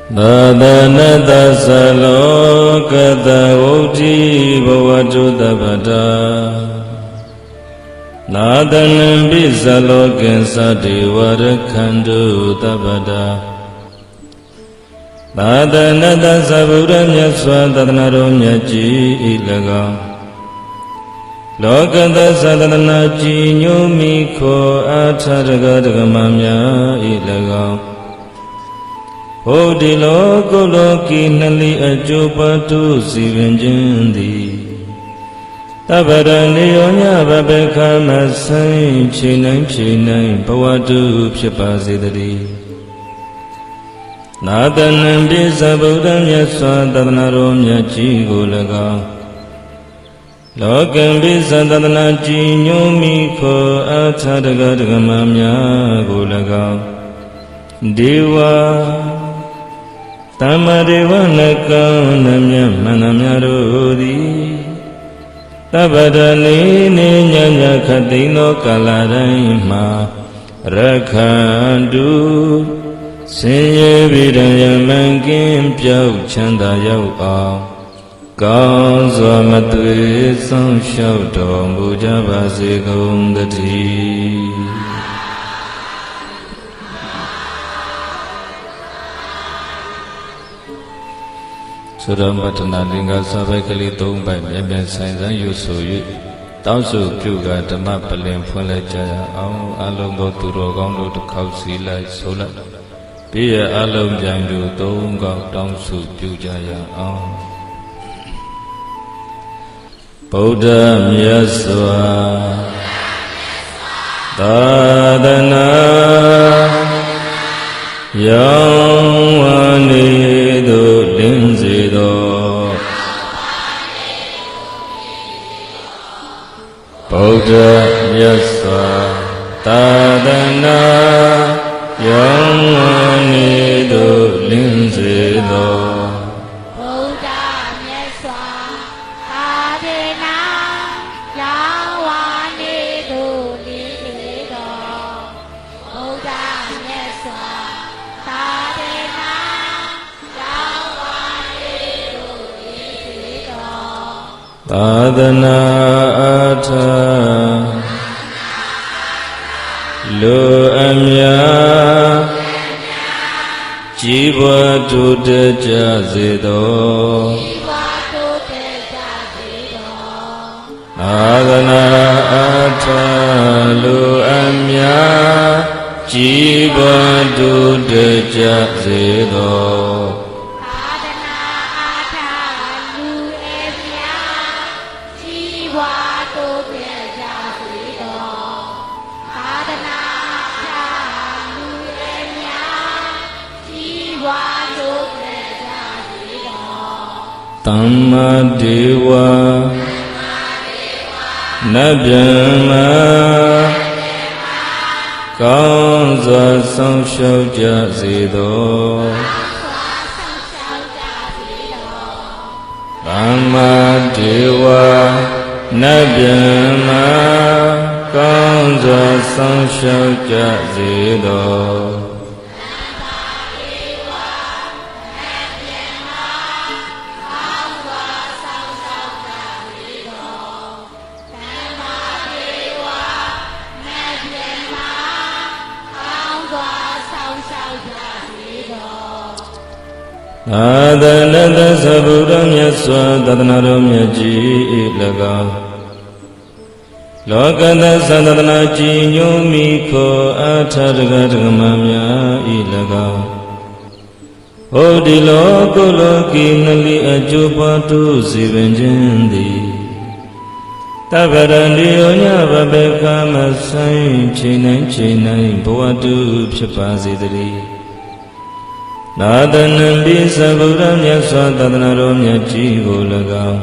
Dadanata salokata uti bhavatu tabata Nadanambi salokin sati varakhandu tabata Dadanata saburamya svatatnarumya ji ilaga Lokata sadana ji nyumikho atharagagamamya ilaga Hodi loko loki nali ajupatu sivenjandi Tabarani onya babeka masai chinai bhavatu pshapazidari Nadanambi sabuddhamya svatatnarumya jigulaga Lokambi satatna jinyumikho atharagagamamya gulaga Deva Tamadeva nakanamya manamya rodi Tabadani ninyanya khatino kalaraima Rakhandu Sinye vidaya mangim pyau chanda yau ao Kaunzwa matwe sang shau tong bujabasi gundati Suram Patana Linga Savakali Tumbai Myan Sansan Yusu Tausu Pyuga Dhamma Palim Phule Jaya Aung Alom Do Turo Gong Do Khau Silai Sola Piya Alom Jandu Tung Gong Tausu Pyujaya Aung Buddha Myaswa Tadana Yang Wani Do Linzido Buddha Myaswa Tadana Yang Wani Do Linzido Buddha Myaswa Tadana Yang Wani Do Linzido Buddha Myaswa Tadana Atha Lo Amya Jiva Tuteja Zido Tadana Atha Lo Amya Jiva Tuteja Zido Tamma Deva Nabhyama Kaunza Samshauja Zido Tamma Deva Nabhyama Kaunza Samshauja Zido Adanata sabuddhamya svatatnarumya ji ilaga Lokata satatna jinyumikho atharagagamamya ilaga Hodi loko loki nali ajupatu sivenjandi Tabarani onya babeka masai chinai bhavatu pshapazidari Nadanambi sabuddhamya svatatnarumya jigulaga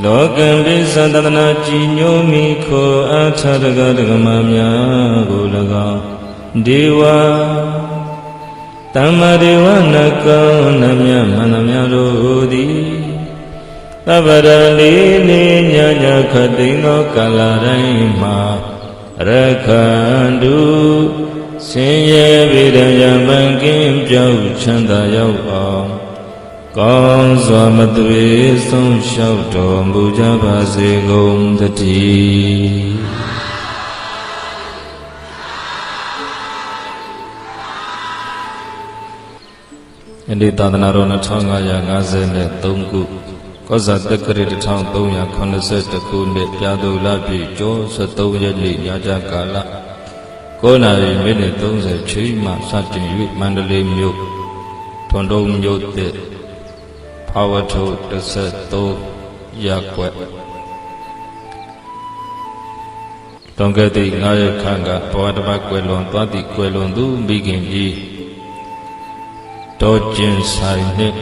Lokambi satatna jinyumikho atharagagamamya gulaga Deva Tamadeva nakanamya manamya rodi Tabarani ninyanya khatino kalaraima Rakhandu ဆင်းရဲပေဒံယမံကင်းပြောက်ချမ်းသာရောက်အောင်ကောင်းစွာမသွေဆုံးလျှောက်တော်မူကြပါစေကုန်သတည်းယနေ့သာသနာတော်2553ခုကောဇာတက္ကရာ1382ခုနှစ်ပြာသူလပြည့်ကျော်73ရက်နေ့ညချကာလ9 နာရီမိနစ်30ချိန်မှစတင်၍မန္တလေးမြို့ထွန်တုံးမြို့သစ်ဘာဝထုတ်13ရပ်ကွက်တောင်ကတိ9ရက်ခန့်ကဘဝတစ်ပတ်ကွယ်လွန်သွားသည့်ကွယ်လွန်သူမိခင်ကြီးတော်ကျင်ဆိုင်နှင့်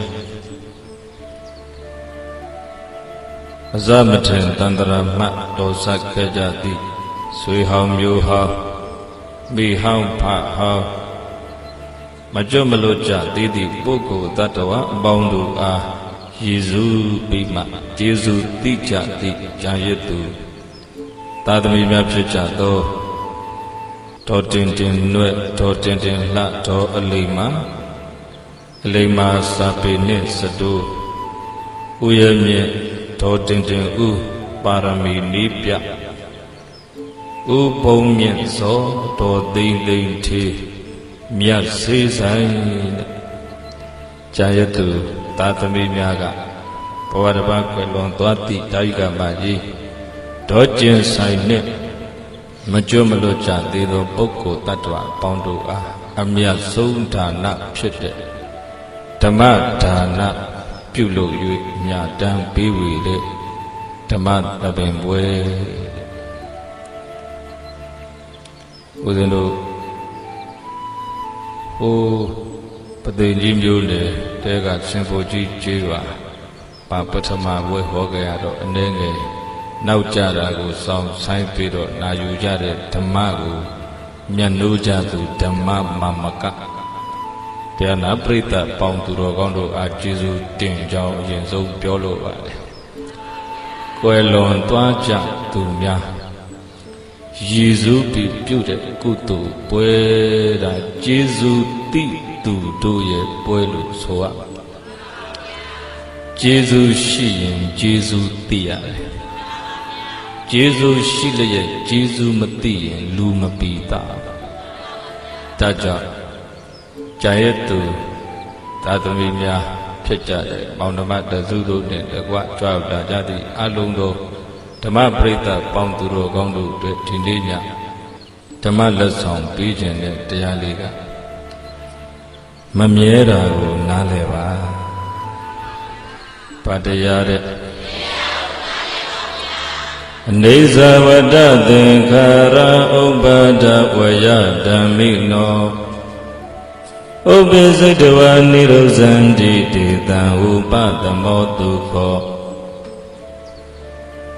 အဇမထင်တန္တရာမှတော်ဆက်ခဲ့ကြသည့်ဆွေဟောင်းမျိုးဟောင်းမိဟောင်းဖဟောင်းမကြွမလို့ကြသေးသည့်ပုဂ္ဂိုလ်တ attva အပေါင်းတို့အားယေရှုပြီးမှကျေးဇူးတိကြသည့်ကြာရစ်သူသာသမီများဖြစ်ကြသောတော်တင်တင်နွဲ့တော်တင်တင်လှတော်အလိမ္မာစာပေနှင့်စတိုးဥယျာဉ်မြင့်တော်တင်တင်ဥပါရမီနီးပြဥပုံမြင့်စောတော်သိမ့်သိမ့်ထေမြတ်စေဆိုင်ကြာရတုသာသမီများကဘဝတစ်ပါးကွယ်လွန်သွားသည့်တာယိကမကြီးဒေါ်ကျင်ဆိုင်နှင့်မကြွမလွတ်ကြသေးသောပုဂ္ဂိုလ်တ attva အပေါင်းတို့အားအမြတ်ဆုံးဌာနဖြစ်တဲ့ဓမ္မဒါနပြုလုပ်၍ညာတမ်းပေးဝေတဲ့ဓမ္မသဘင်ပွဲဦးဇင်းတို့ဟိုပသိမ်ကြီးမျိုးနဲ့တဲကစင်ဖို့ကြီးကျေးပါပထမဝဲဟောကြရတော့အနေငယ်နောက်ကြတာကိုစောင့်ဆိုင်ပြီးတော့နာယူကြတဲ့ဓမ္မကိုမျက်နှိုးကြသူဓမ္မမကတရားနာပရိသတ်ပေါင်းသူတော်ကောင်းတို့အားကျေးဇူးတင်ကြောင်းအရင်ဆုံးပြောလိုပါတယ်။ကွယ်လွန်သွားကြသူများရည်စူးပြီးပြုတဲ့ကုသိုလ်ပွဲတာကျေးဇူးတိသူတို့ရဲ့ပွဲလို့ဆိုရပါကျေးဇူးရှိရင်ကျေးဇူးသိရတယ်ကျေးဇူးရှိလျက်ကျေးဇူးမသိရင်လူမပီတာဒါကြောင့်ကြာရတုသာသမီများဖြစ်ကြတဲ့မောင်နှမတစုတို့နဲ့တကွကြွလာကြသည့်အလုံးသောဓမ္မပရိသတ်ပေါင်းသူတော်ကောင်းတို့အတွက်ဒီနေ့ညဓမ္မလက်ဆောင်ပေးခြင်းနဲ့တရားလေးကမမြဲတာကိုနားလည်ပါဗတရားတဲ့အနေဇဝတ္တသင်္ခါရဥပ္ပါဒဝယဓမ္မိနောဥပ္ပိစိတဝါနိရုဇံတိတေတံဥပသမောတုခော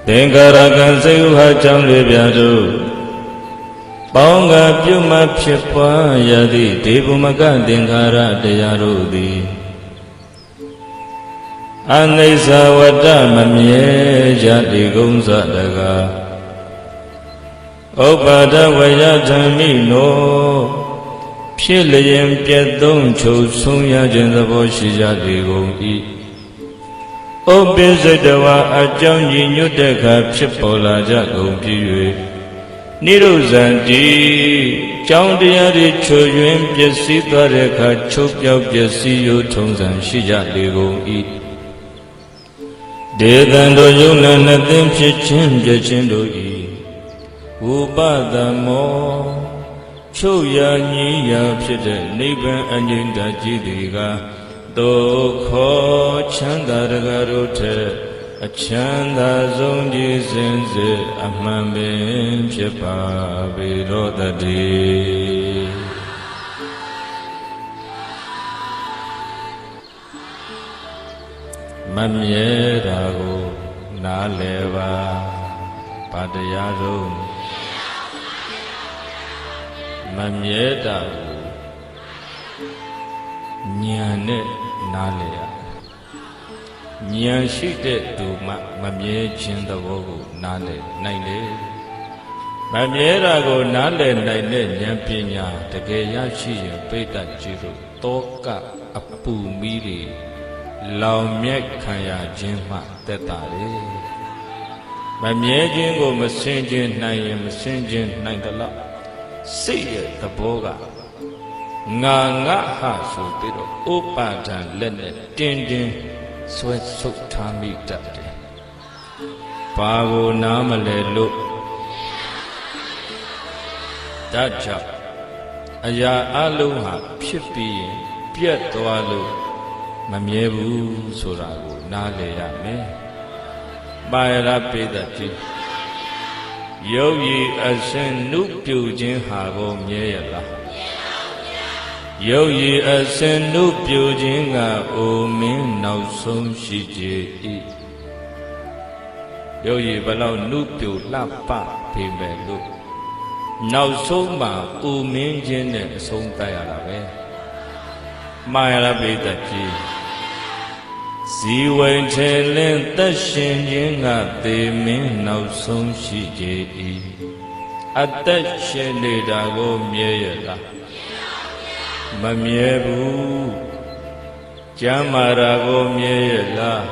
သင်္ခါရကံစေဥဟာကြောင့်လေပြတို့ပေါင်းကပြုမှဖြစ်ပွားရသည့်ဒေဘုမကသင်္ခါရတရားတို့သည်အနိစ္စဝတ္တမမြဲကြတိကုံစတကားဥပ္ပါဒဝယဓမ္မိနောဖြစ်လျင်ပြတ်သုံးချုပ်ဆုံးရခြင်းသဘောရှိကြသည်ကုန်၏ဥပ္ပိစိတဝါအကြောင်းညီညွတ်တဲ့အခါဖြစ်ပေါ်လာကြကုန်ပြီး၍နိရုဇံတိကြောင်းတရားတွေချွတ်ယွင်းပျက်စီးသွားတဲ့အခါချုပ်ပြောက်ပျက်စီးရိုးထုံစံရှိကြလေကုန်၏ဒေသံတို့ယုံနာနှစ်သိန်းဖြစ်ခြင်းပြည့်ခြင်းတို့၏ဝုပသမောချုပ်ရညည်းရာဖြစ်တဲ့နိဗ္ဗာန်အငြိမ့်တကြီးသည်ကဒုက္ခချမ်းသာတကားတို့ထက်အချမ်းသာဆုံးကြီးစင်စစ်အမှန်ပင်ဖြစ်ပါပေတော်တည်းမမြဲတာကိုနားလည်ပါဗတရားဆုံးမမြဲတာကိုဉာဏ်နဲ့နားလည်ရဉာဏ်ရှိတဲ့သူမှမမြဲခြင်းသဘောကိုနားလည်နိုင်လေ မမြဲတာကိုနားလည်နိုင်တဲ့ဉာဏ်ပညာတကယ်ရရှိရင်ပိဋကကြီးတို့တောကအပူမီးတွေလောင်မြိုက်ခံရခြင်းမှသက်သာလေမမြဲခြင်းကိုမစင်ခြင်းနိုင်ရင်မစင်ခြင်းနိုင်တယ်လို့စိတ်ရဲ့သဘောကငါဟာဆိုပြီးတော့ဥပါဒံလက်နဲ့တင်းတင်းဆွဲဆုပ်ထားမိတတ်တယ်ဘာကိုနားမလဲလို့ဒါကြောင့်အရာအလုံးဟာဖြစ်ပြီးရင်ပြတ်သွားလို့မမြဲဘူးဆိုတာကိုနားလည်ရမယ်ပါရပိဒတိယောဂီအစဉ်နုပြုခြင်းဟာကိုမြဲရလားယောဂီအစဉ်နုပြုခြင်းကအိုမင်းနောက်ဆုံးရှိကြ၏ယောဂီဘလောက်နုပြုလှပပေမဲ့လို့နောက်ဆုံးမှာအိုမင်းခြင်းနဲ့အဆုံးသတ်ရတာပဲမာရပိတကြီးဇီဝိန်ထေလင်းသက်ရှင်ခြင်းကသေမင်းနောက်ဆုံးရှိကြ၏အသက်ရှင်နေတာကိုမြဲရလားမမြဲဘူးကျမ်းမာတာကိုမြဲရလား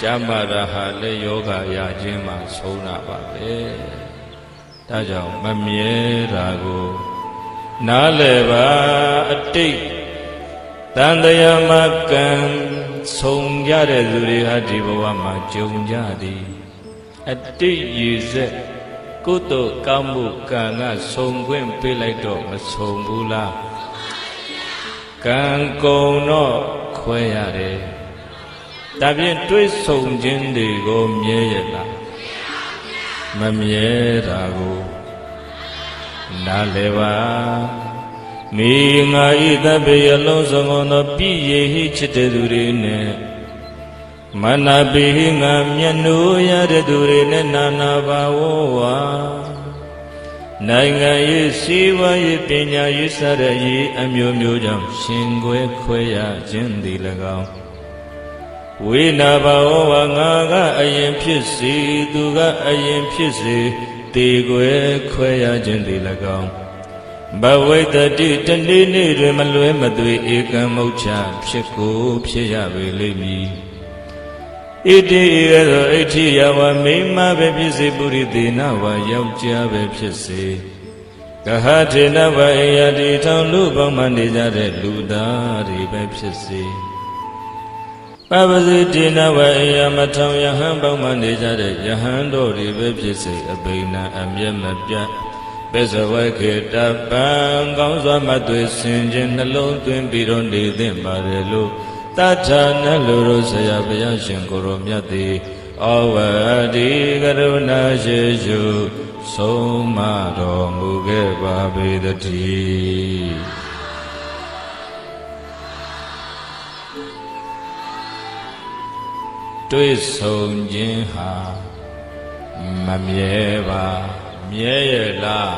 ကျမ်းမာတာဟာလည်းယောဂရခြင်းမှာဆုံးတာပါပဲဒါကြောင့်မမြဲတာကိုနားလည်ပါအတိတ်တန်တရားမှာကံဆုံးကြတဲ့သူတွေဟာဒီဘဝမှာကြုံကြသည်အတိတ်ရည်စက်ကုသိုလ်ကောင်းမှုကံကဆုံးခွင့်ပေးလိုက်တော့မဆုံးဘူးလားကံကုန်တော့ခွဲရတယ်ဒါဖြင့်တွေးဆုံခြင်းတွေကိုမြဲရလားမမြဲတာကိုနားလည်ပါမိငါဤသဗ္ဗေအလုံးစုံသောပြည့်ရဟိချစ်တဲ့သူတွေနဲ့မနာပိငါမျက်နှိုးရတဲ့သူတွေနဲ့နာနာဘာဝဝါနိုင်ငံရေးစီးပွားရေးပညာရေးစတဲ့ရေးအမျိုးမျိုးကြောင့်ရှင်ခွဲခွဲရခြင်းသည်၎င်းဝိနာဘာဝဝါငါကအရင်ဖြစ်စေသူကအရင်ဖြစ်စေတေခွဲခွဲရခြင်းသည်၎င်းဘဝိတ္တိတနေ့နေ့တွင်မလွဲမသွေဧကံမုတ်ချဖြစ်ကိုဖြစ်ရပေလိမ့်မည်ဣတိဧသောအဋ္ဌိယဝမိမပဲဖြစ်စေပုရိသေနဝယောက်ျားပဲဖြစ်စေကဟထေနဝအေယတိထောင်လူပေါင်းမှနေကြတဲ့လူသားတွေပဲဖြစ်စေပပစီတေနဝအေယမထောင်ယဟန်ပေါင်းမှနေကြတဲ့ယဟန်တို့တွေပဲဖြစ်စေအဘိနံအမျက်မပြတ်ပစ္စဝခေတပံကောင်းစွာမသွေဆင်ခြင်းနှလုံးသွင်းပြီးတော့နေသင့်ပါတယ်လို့တထာနလူတို့ဆရာဘုရားရှင်ကိုရောမြတ်သည်ဩဝတိကရုဏာရှိရှုဆုံးမတော်မူခဲ့ပါပေတည်းတွေးဆုံခြင်းဟာမမြဲပါမြဲရလား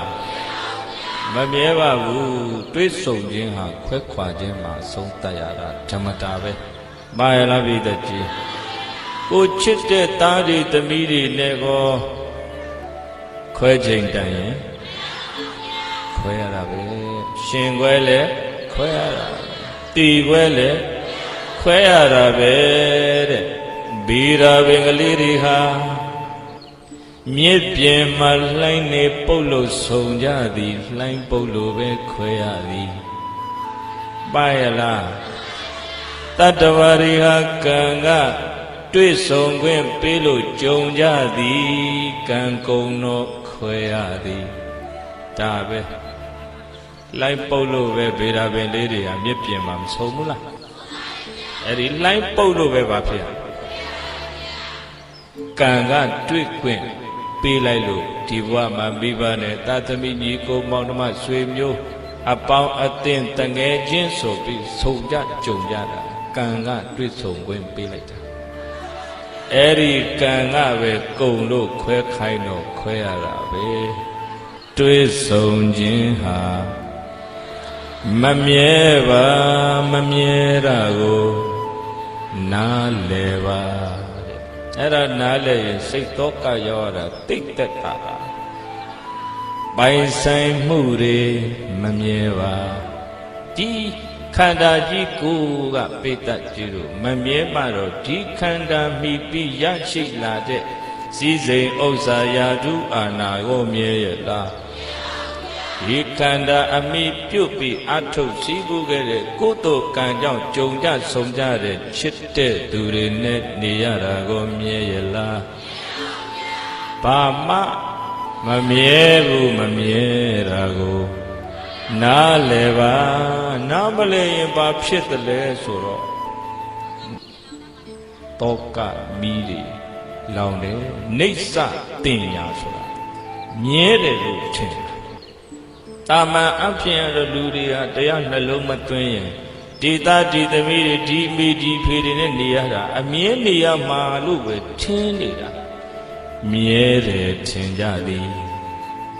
မမြဲပါဘူးတွေးဆုံခြင်းဟာခွဲခွာခြင်းမှာဆုံးတတ်ရတာဓမ္မတာပဲပါရလားပြည်သက်ကြီးကိုချစ်တဲ့သားတွေသမီးတွေနဲ့ကောခွဲချိန်တန်ရင်ခွဲရတာပဲရှင်ခွဲလဲခွဲရတာတီခွဲလဲခွဲရတာပဲတဲ့ဘီရာပင်ကလေးတွေဟာမြစ်ပြင်မှာလှိုင်းနေပုတ်လို့ဆုံကြသည်လှိုင်းပုတ်လို့ပဲခွဲရသည်ပါရလားတတ္တဝါတွေဟာကံကတွေ့ဆုံခွင့်ပေးလို့ကြုံကြသည်ကံကုန်တော့ခွဲရသည်ဒါပဲလှိုင်းပုတ်လို့ပဲဗေဒပင်လေးတွေဟာမြစ်ပြင်မှာမဆုံဘူးလားအဲ့ဒီလှိုင်းပုတ်လို့ပဲဘာဖြစ်ကံကတွေ့ခွင့်ပေးလိုက်လို့ဒီဘဝမှာမိဘနဲ့သာသမီညီကိုမောင်နှမဆွေမျိုးအပေါင်းအသင်းတငယ်ချင်းဆိုပြီးဆုံကြကြုံကြတာကံကတွေ့ဆုံခွင့်ပေးလိုက်တာအဲ့ဒီကံကပဲကုံလို့ခွဲခိုင်းတော့ခွဲရတာပဲတွေ့ဆုံခြင်းဟာမမြဲပါမမြဲတာကိုနားလည်ပါအဲ့ဒါနားလည်ရင်စိတ်တော့ကရောက်ရတာတိတ်တက်တာ ပိုင်ဆိုင်မှုတွေမမြဲပါဒီခန္ဓာကြီးကိုယ်ကပိဋကကြီးတို့မမြဲပါတော့ဒီခန္ဓာမိပြီးရရှိလာတဲ့စည်းစိမ်ဥစ္စာယာတုအာနာကိုမြဲရလားဒီခန္ဓာအမိပြုတ်ပြီးအထုတ်စည်းကူးခဲ့တဲ့ကုသိုလ်ကံကြောင့်ကြုံကြဆုံကြတဲ့ချစ်တဲ့သူတွေနဲ့နေရတာကိုမြဲရလားဘာမှမမြဲဘူးမမြဲတာကိုနားလည်ပါနားမလည်ရင်ဘာဖြစ်တယ်လဲဆိုတော့တောကမီးတွေလောင်တယ်နေဆတင်ညာဆိုတာမြဲတယ်လို့ထင်တယ်တာမန်အဖြစ်ရတဲ့လူတွေဟာတရားနှလုံးမသွင်းရင်ဒီသားဒီသမီးတွေဒီမိဒီဖေတွေနဲ့နေရတာအမြဲနေရမှာလို့ပဲထင်နေတာမြဲတယ်ထင်ကြသည်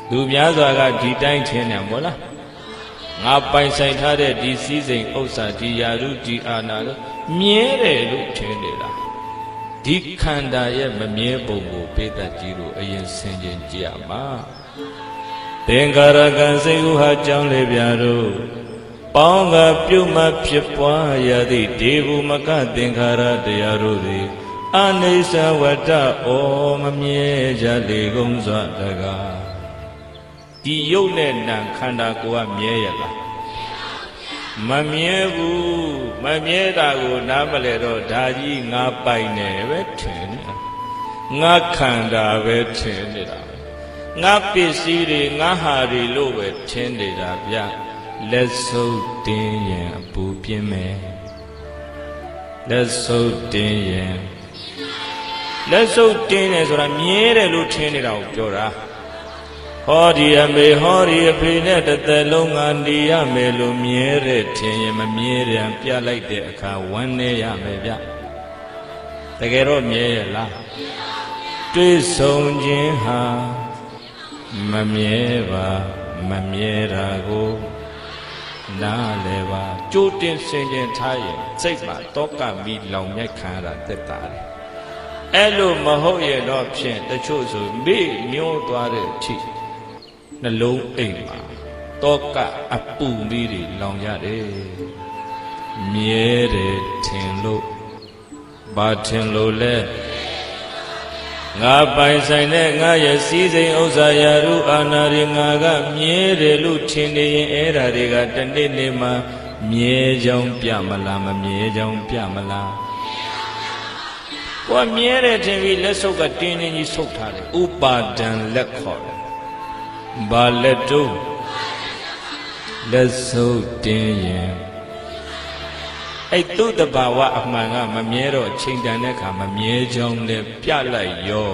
လူများစွာကဒီတိုင်းထင်တယ်မို့လားငါပိုင်ဆိုင်ထားတဲ့ဒီစည်းစိမ်ဥစ္စာဒီယာရုဒီအာနာလို့မြဲတယ်လို့ထင်နေတာဒီခန္ဓာရဲ့မမြဲပုံကိုပိဋကကြီးတို့အရင်ဆင်ခြင်ကြည့်ရမှာသင်္ခါရကံစိတ်ဟုဟာကြောင်းလေပြတို့ပေါင်းကပြုတ်မှဖြစ်ပွားရသည့်ဒေဝမကသင်္ခါရတရားတို့သည်အနိစ္စဝတ္တဩမမြဲကြလေကုန်စွာတကားဒီရုပ်နဲ့နာခန္ဓာကိုယ်ကမြဲရလားမမြဲဘူးမမြဲတာကိုနားမလဲတော့ဒါကြီးငါပိုင်နေပဲထင်နေတာငါခန္ဓာပဲထင်နေတာငါပစ္စည်းတွေငါဟာတွေလို့ပဲထင်နေတာဗျလက်ဆုပ်တင်းရင်အပူပြင်းမယ်လက်ဆုပ်တင်းရင်လက်ဆုပ်တင်းတယ်ဆိုတာမြဲတယ်လို့ထင်နေတာကိုပြောတာဟောဒီအမေဟောဒီအဖေနဲ့တစ်သက်လုံးကနေရမယ်လို့မြဲတဲ့ထင်ရင်မမြဲတယ်ပြလိုက်တဲ့အခါဝမ်းနေရမယ်ဗျတကယ်တော့မြဲရလားတွေ့ဆုံခြင်းဟာမမြဲပါမမြဲတာကိုနားလဲပါကြိုးတင်ဆင်ခြင်ထားရင်စိတ်မှာတောကမီလောင်မြိုက်ခံရတာတက်တာတယ်အဲ့လိုမဟုတ်ရဲ့တော့ဖြင့်တချို့ဆိုမေ့ညှိုးသွားတဲ့အထိနှလုံးအိမ်မှာတောကအပူမီးတွေလောင်ရတယ်မြဲတယ်ထင်လို့ဘာထင်လို့လဲငါပိုင်ဆိုင်တဲ့ငါရဲ့စည်းစိမ်ဥစ္စာယာရုအာနာတွေငါကမြဲတယ်လို့ထင်နေရင်အဲ့ဓာတွေကတနေ့နေ့မှမြဲကြောင်းပြမလားမမြဲကြောင်းပြမလားကိုယ်မြဲတယ်ထင်ပြီးလက်ဆုပ်ကတင်းတင်းကြီးဆုပ်ထားတယ်ဥပါဒံလက်ခေါ်တယ်ဘာလက်တို့လက်ဆုပ်တင်းရင်အဲ့သူ့တဘာဝအမှန်ကမမြဲတော့ချိန်တန်တဲ့အခါမမြဲကြောင်းနဲ့ပြလိုက်ရော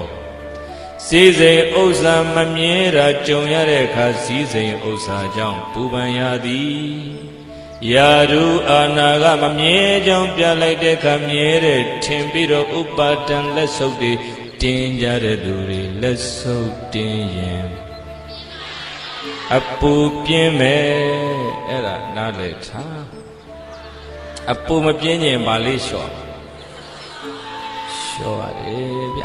စည်းစိမ်ဥစ္စာမမြဲတာကြုံရတဲ့အခါစည်းစိမ်ဥစ္စာကြောင့်ပူပန်ရသည်ယာရုအာနာကမမြဲကြောင်းပြလိုက်တဲ့အခါမြဲတဲ့ထင်ပြီးတော့ဥပါဒံလက်ဆုပ်တွေတင်းကြတဲ့သူတွေလက်ဆုပ်တင်းရင်အပူပြင်းမဲ့အဲ့ဒါနားလည်ထားအပူမပြင်းရင်ဗာလေးလျှော့ရတယ်ဗျ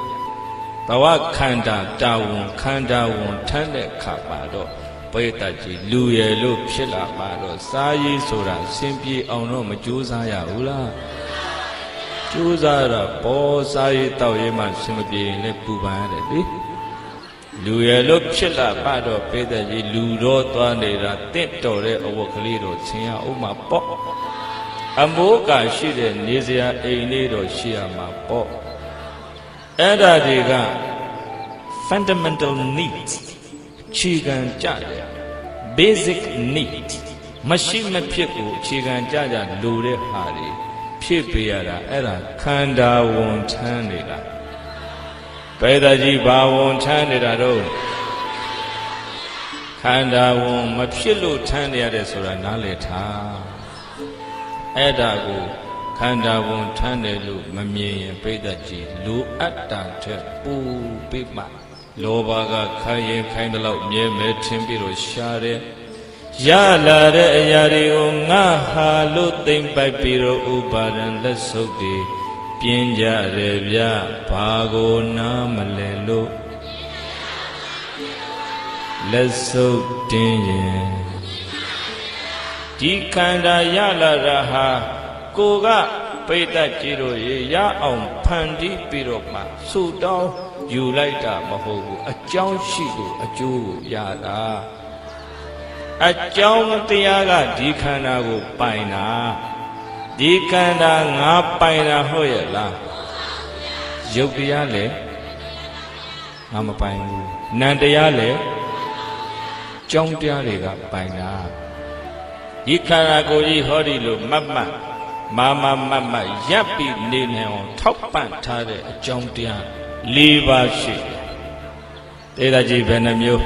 ဘဝခန္ဓာတာဝန်ခန္ဓာဝန်ထမ်းတဲ့ခါပါတော့ပရိသတ်ကြီးလူရယ်လို့ဖြစ်လာပါတော့စားရေးဆိုတာစင်ပြေအောင်တော့မကြိုးစားရဘူးလားကြိုးစားရပေါ်စားရေးတောက်ရေးမှစင်မပြေရင်လည်းပူပန်ရတယ်လေလူရယ်လို့ဖြစ်လာပါတော့ပရိသတ်ကြီးလူတော့သွားနေတာတင့်တော်တဲ့အဝတ်ကလေးတော့ဆင်ရအောင်မှာပေါ့အမိုးကရှိတဲ့နေစရာအိမ်လေးတော့ရှိရမှာပေါ့အဲ့ဒါတွေက fundamental needs အခြေခံကြတယ် basic need မရှိမဖြစ်ကိုအခြေခံကြလိုတဲ့ဟာတွေဖြစ်ပေးရတာအဲ့ဒါခန္ဓာဝန်ထမ်းနေတာဘယ်သာကြီးဘာဝန်ထမ်းနေတာတော့ခန္ဓာဝန်မဖြစ်လို့ထမ်းနေရတယ်ဆိုတာနားလည်ထားအဲ့ဒါကိုခန္ဓာဝန်ထမ်းတယ်လို့မမြင်ရင်ပိဋကကြီးလိုအပ်တာထက်ပူပြီးမှလောဘကခိုင်းရင်ခိုင်းတဲ့လောက်မြဲမဲထင်ပြီးတော့ရှားတယ်ရလာတဲ့အရာတွေကိုငါဟာလို့သိမ့်ပိုက်ပြီးတော့ဥပါဒံလက်ဆုပ်တွေပြင်းကြတယ်ဗျဘာကိုနားမလဲလို့ လက်စုပ်တင်းရင်ဒီခန္ဓာရလာတာဟာကိုကပိဋကတ်ကြီးတို့ရေရအောင်ဖန်တီးပြီးတော့မှဆူတောင်းယူလိုက်တာမဟုတ်ဘူးအကြောင်းရှိကိုအကျိုးကိုရတာအကြောင်းတရားကဒီခန္ဓာကိုပိုင်တာဒီခန္ဓာငါပိုင်တာဟုတ်ရဲ့လားရုပ်တရားလည်းငါမပိုင်ဘူးနံတရားလည်းကြောင်းတရားတွေကပိုင်တာဒီခန္ဓာကိုယ်ကြီးဟောဒီလိုမတ်မရပ်ပြီးနေနေအောင်ထောက်ပံ့ထားတဲ့အကြောင်းတရား၄ပါးရှိတယ်ဒါကြီးဘယ်နှမျိုး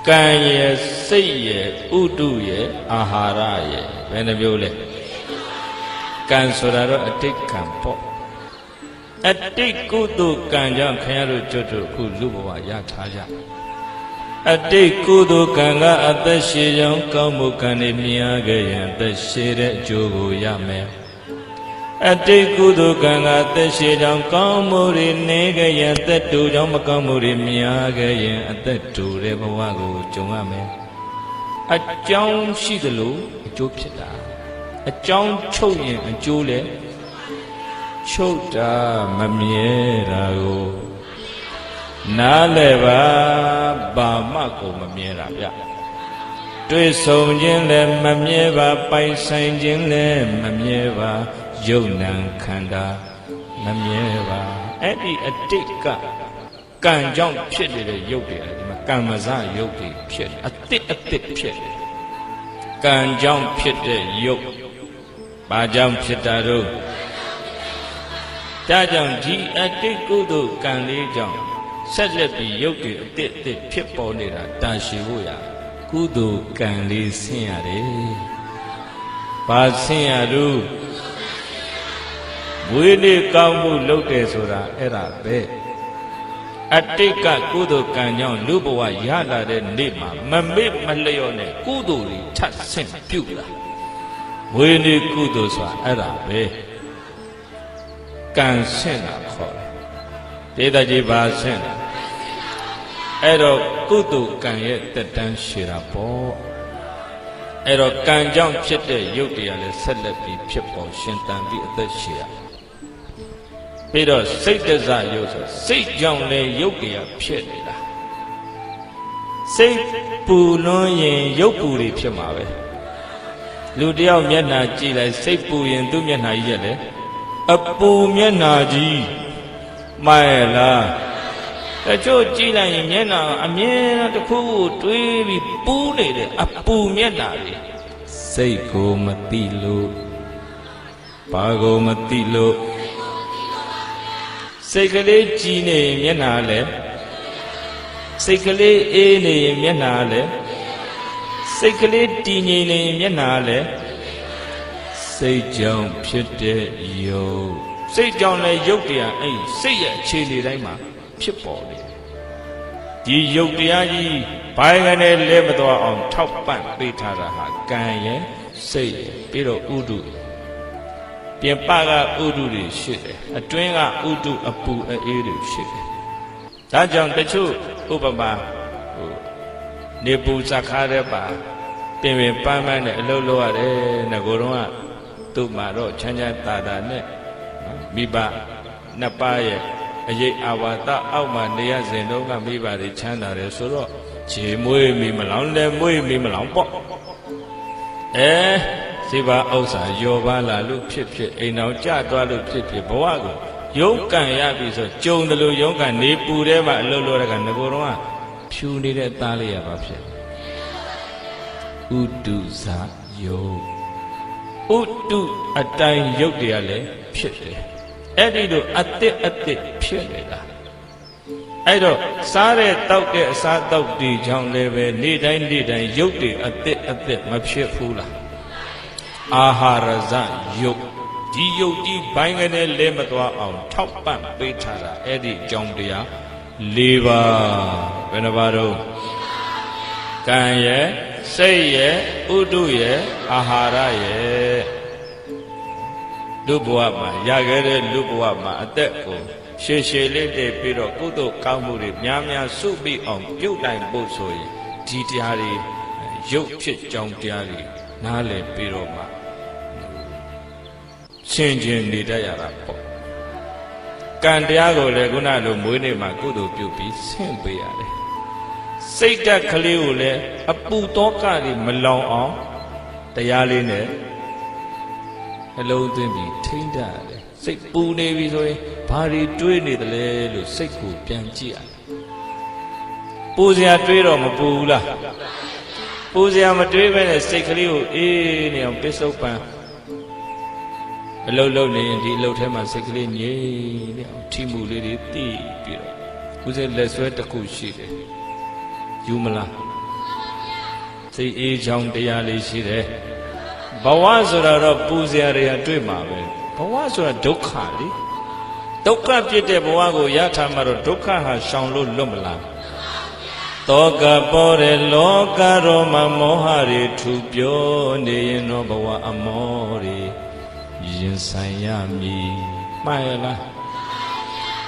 ကံရဲ့စိတ်ရဲ့ဥတုရဲ့အာဟာရရဲ့ဘယ်နှမျိုးလဲကံဆိုတာတော့အတိတ်ကံပေါ့အတိတ်ကုသိုလ်ကံကြောင့်ခင်ဗျားတို့ကျွတ်တို့အခုလူဘဝရထားကြအတိတ်ကုသိုလ်ကံကအသက်ရှည်ကြောင်းကောင်းမှုကံတွေမြင်ရခဲ့ရင်အသက်ရှည်တဲ့အကျိုးကိုရမယ်အတိတ်ကုသိုလ်ကံကအသက်ရှည်ကြောင်းကောင်းမှုတွေနေခဲ့ရင်အသက်တူကြောင်းမကောင်းမှုတွေမြင်ရခဲ့ရင်အသက်တူတဲ့ဘဝကိုကြုံရမယ်အကြောင်းရှိသလိုအကျိုးဖြစ်တာအကြောင်းချုပ်ရင်အကျိုးလည်းချုပ်တာမမြဲတာကိုနားလဲပါဘာမှကိုမမြဲတာဗျတွေ့ဆုံခြင်းလည်းမမြဲပါပိုင်ဆိုင်ခြင်းလည်းမမြဲပါယုံနံခန္ဓာမမြဲပါအဲ့ဒီအတိတ်ကကံကြောင့်ဖြစ်နေတဲ့ယုတ်တွေဒီမှာကံမစယုတ်တွေဖြစ်အတိတ်ဖြစ်တယ်ကံကြောင့်ဖြစ်တဲ့ယုတ်ဘာကြောင့်ဖြစ်တာတော့ဒါကြောင့်ဒီအတိတ်ကုသိုလ်ကံလေးကြောင့်ဆက်လက်ပြီးယုတ်တွေအတိတ်ဖြစ်ပေါ်နေတာတာရှိဖို့ရကုသိုလ်ကံလေးဆင်းရတယ်ဘာဆင်းရလို့ဝိနည်းကောင်းမှုလုပ်တယ်ဆိုတာအဲ့ဒါပဲအတိတ်ကကုသိုလ်ကံကြောင့်လူဘဝရလာတဲ့နေ့မှာမမေ့မလျော့နဲ့ကုသိုလ်တွေထပ်ဆင့်ပြုလာဝိနည်းကုသိုလ်ဆိုတာအဲ့ဒါပဲကံဆင့်တာခေါ်တယ်ဒေသကြီးပါဆင့်တာအဲ့တော့ကုသိုလ်ကံရဲ့တက်တန်းရှည်တာပေါ့အဲ့တော့ကံကြောင့်ဖြစ်တဲ့ယုတ်တရားလည်းဆက်လက်ပြီးဖြစ်ပေါ်ရှင်သန်ပြီးအသက်ရှည်ရပြီးတော့စိတ်တဇယုတ်ဆိုစိတ်ကြောင့်လည်းယုတ်တရားဖြစ်နေတာစိတ်ပူလွန်းရင်ယုတ်ပူတွေဖြစ်မှာပဲလူတယောက်မျက်နှာကြည့်လိုက်စိတ်ပူရင်သူ့မျက်နှာကြီးရက်လေအပူမျက်နှာကြီးမှန်ရဲ့လားတချို့ကြည့်လိုက်ရင်မျက်နှာအမြဲတခုခုတွေးပြီးပူးနေတယ်အပူမျက်နှာတွေစိတ်ကိုမသိလို့ဘာကိုမသိလို့စိတ်ကလေးကြည်နေရင်မျက်နှာလည်းစိတ်ကလေးအေးနေရင်မျက်နှာလည်းစိတ်ကလေးတည်ငြိမ်နေရင်မျက်နှာလည်းစိတ်ကြောင့်ဖြစ်တဲ့ယုတ်စိတ်ကြောင့်လည်းယုတ်တရားအဲ့စိတ်ရဲ့အခြေအနေတိုင်းမှာဖြစ်ပေါ်နေဒီယုတ်တရားကြီးဘိုင်းကနေလဲမသွားအောင်ထောက်ပံ့ပေးထားတာဟာကံရဲ့စိတ်ရဲ့ပြီးတော့ဥဒုပြင်ပကဥဒုတွေရှိတယ်အတွင်းကဥဒုအပူအေးတွေရှိတယ်ဒါကြောင့်တချို့ဥပမာနေပူစခါတဲ့ပါပြင်ပန်းပန်းနဲ့အလုပ်လုပ်ရတယ်ငကိုယ်တော့ကသူ့မှာတော့ချမ်းချမ်းသာသာနဲ့မိဘနှစ်ပါးရဲ့အရေးအာဝါဒအောက်မှာနေရစဉ်တော့ကမိဘတွေချမ်းသာတယ်ဆိုတော့ခြေမွေးမိမလောင်လည်းမွေးမိမလောင်ပေါ့စိဘာဥစ္စာယောပါလာလို့ဖြစ်အိမ်တော်ကြသွားလို့ဖြစ်ဘဝကိုရုန်းကန်ရပြီဆိုကြုံတယ်လို့ရုန်းကန်နေပူထဲမှာအလုပ်လုပ်တဲ့ကငကိုယ်တော့ကဖြူနေတဲ့သားလေးရပါဖြစ်ဥတုဇာယုတ်ဥတုအတိုင်းယုတ်တရားလည်းဖြစ်တယ်အဲ့ဒီလိုအတစ်ဖြစ်နေတာအဲ့တော့စားတဲ့တောက်တဲ့အစားတောက်တွေကြောင့်လည်းပဲနေ့တိုင်းယုတ်တွေအတစ်မဖြစ်ဘူးလားအာဟာရဇယုတ်ဒီယုတ်ကြီးဘိုင်းကနေလဲမသွားအောင်ထောက်ပံ့ပေးထားတာအဲ့ဒီအကြောင်းတရား၄ပါးဘယ်နှပါတော့ကံရဲ့စိတ်ရဲ့ဥဒုရဲ့အာဟာရရဲ့လူဘဝမှာရခဲ့တဲ့လူဘဝမှာအသက်ကို ရှေရှေလေးတည်ပြီးတော့ကုသိုလ်ကောင်းမှုတွေများများစုပြီးအောင်ပြုတ်တိုင်ဖို့ဆိုရင်ဒီတရားတွေရုပ်ဖြစ်ကြောင်းတရားတွေနားလည်ပြီးတော့မှရှင်းချင်းနေတတ်ရတာပေါ့ကံတရားကိုလည်းခုနလိုမွေးနေ့မှာကုသိုလ်ပြုပြီးဆင့်ပေးရတယ်စိတ်ဓာတ်ကလေးကိုလည်းအပူတောကတွေမလောင်အောင်တရားလေးနဲ့နှလုံးသွင်းပြီးထိန်းတတ်ရတယ်စိတ်ပူနေပြီဆိုရင်ဘာတွေတွေးနေသလဲလို့စိတ်ကိုပြန်ကြည့်ရတယ်ပူစရာတွေးတော့မပူဘူးလားပူစရာမတွေးပဲနဲ့စိတ်ကလေးကိုအေးနေအောင်ပစ္စုပန်အလုံးလုံးနေရင်ဒီအလုပ်ထဲမှာစိတ်ကလေးငြိမ်နေအောင်ထိမှုလေးတွေသိပြီးတော့ဦးစဲလက်ဆွဲတစ်ခုရှိတယ်ယူမလားစိတ်အေးချောင်းတရားလေးရှိတယ်ဘဝဆိုတာတော့ပူစရာတွေကတွေ့မှာပဲဘဝဆိုတာဒုက္ခလေဒုက္ခဖြစ်တဲ့ဘဝကိုရထားမှတော့ဒုက္ခဟာရှောင်လို့လွတ်မလားတောကပေါ်တဲ့လောကရောမှာမောဟတွေထူပြောနေရင်တော့ဘဝအမောတွေရင်ဆိုင်ရမည်မှန်ရလား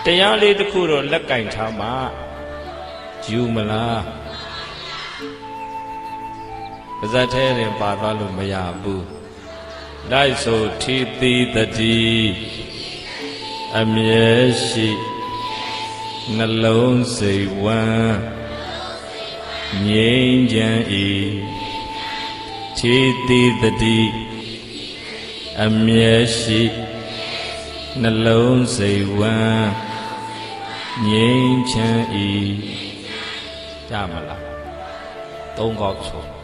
တရားလေးတစ်ခုတော့လက်ကင်ထားမှယူမလားပါဇတ်ထဲရင်ပါသွားလို့မရဘူးလိုက်ဆိုထီတိတတိအမြဲရှိနှလုံးစိတ်ဝမ်းငြိမ်းချမ်း၏ထီတိတတိအမြဲရှိနှလုံးစိတ်ဝမ်းငြိမ်းချမ်း၏ရမလားသုံးခေါက်ဆို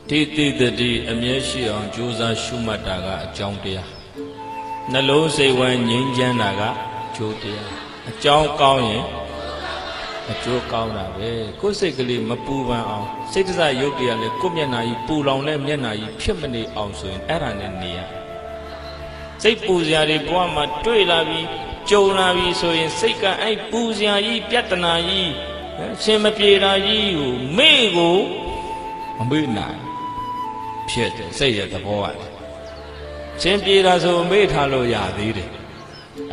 တိတိတတိအမြဲရှိအောင်ကြိုးစားရှုမှတ်တာကအကြောင်းတရားနှလုံးစိတ်ဝမ်းငြိမ်းချမ်းတာကကျိုးတရားအကြောင်းကောင်းရင်အကျိုးကောင်းတာပဲကိုယ်စိတ်ကလေးမပူပန်အောင်စိတ်တစရုပ်တရားလည်းကိုယ်မျက်နှာကြီးပူလောင်တဲ့မျက်နှာကြီးဖြစ်မနေအောင်ဆိုရင်အဲ့ဒါနဲ့နေရစိတ်ပူစရာတွေဘဝမှာတွေ့လာပြီးကြုံလာပြီးဆိုရင်စိတ်ကအဲ့ပူစရာကြီးပြဿနာကြီးရှင်မပြေတာကြီးကိုမေ့ကိုမမေ့နိုင်ဖြစ်တယ်စိတ်ရဲ့သဘောရတယ်ရှင်ပြေတာဆိုမေ့ထားလို့ရသေးတယ်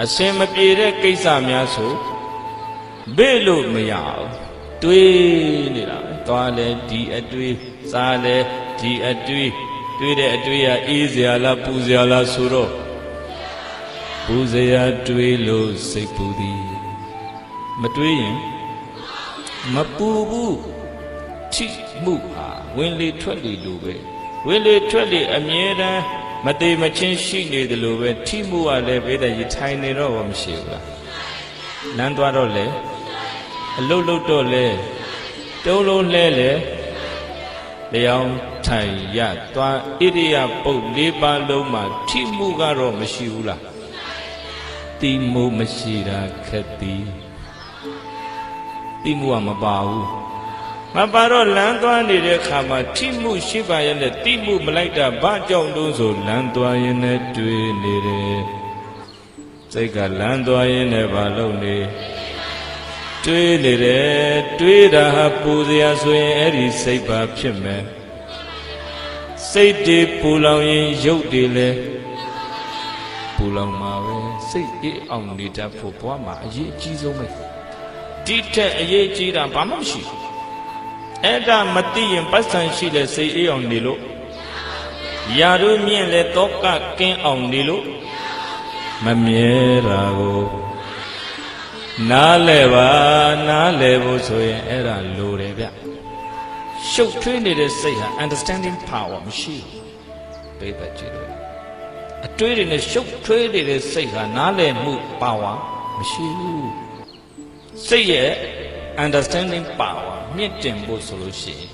အရှင်မပြေတဲ့ကိစ္စများဆိုမေ့လို့မရဘူးတွေးနေတာပဲသွားလဲဒီအတွေးစားလဲဒီအတွေးတွေးတဲ့အတွေးကအေးစရာလားပူစရာလားဆိုတော့ပူစရာတွေးလို့စိတ်ပူသည်မတွေးရင်မပူဘူးထိမှုဟာဝင်လေထွက်လေလိုပဲဝင်လေထွက်လေအမြဲတမ်းမသေးမချင်းရှိနေတယ်လို့ပဲထိမှုကလည်းဘေးတဲ့ရထိုင်နေတော့မရှိဘူးလားလမ်းသွားတော့လေအလုတ်လုတ်တော့လေတုံးလုံးလဲလေလျောင်းထိုင်ရသွားဣရိယာပုတ်၄ပါးလုံးမှာထိမှုကတော့မရှိဘူးလားတိမှုမရှိတာခက်သည်တိမှုကမပါဘူးမပါတော့လမ်းသွားနေတဲ့ခါမှာထိမှုရှိပါရဲ့နဲ့တိမှုမလိုက်တာဘာကြောင့်လို့ဆိုလမ်းသွားရင်နဲ့တွေ့နေတယ်စိတ်ကလမ်းသွားရင်နဲ့ဘာလုပ်နေတွေးနေတယ်တွေးတာဟာပူစရာဆိုရင်အဲ့ဒီစိတ်ပါဖြစ်မယ်စိတ်တွေပူလောင်ရင်ရုပ်တွေလည်းပူလောင်မှာပဲစိတ်အေးအောင်နေတတ်ဖို့ဘဝမှာအရေးအကြီးဆုံးပဲဒီထက်အရေးကြီးတာဘာမှမရှိဘူးအဲ့ဒါမသိရင်ပတ်စံရှိလဲစိတ်အေးအောင်နေလို့ယာတို့မြင့်လဲတောကကင်းအောင်နေလို့မမြဲတာကိုနားလဲပါနားလဲဖို့ဆိုရင်အဲ့ဒါလိုတယ်ဗျရှုပ်ထွေးနေတဲ့စိတ်ဟာ understanding power မရှိဘူးဘယ်ပဲကြည့်လို့အတွေးတွေနဲ့ရှုပ်ထွေးနေတဲ့စိတ်ဟာနားလဲမှု power မရှိဘူးစိတ်ရဲ့ understanding power မြင့်တင်ဖို့ဆိုလို့ရှိရင်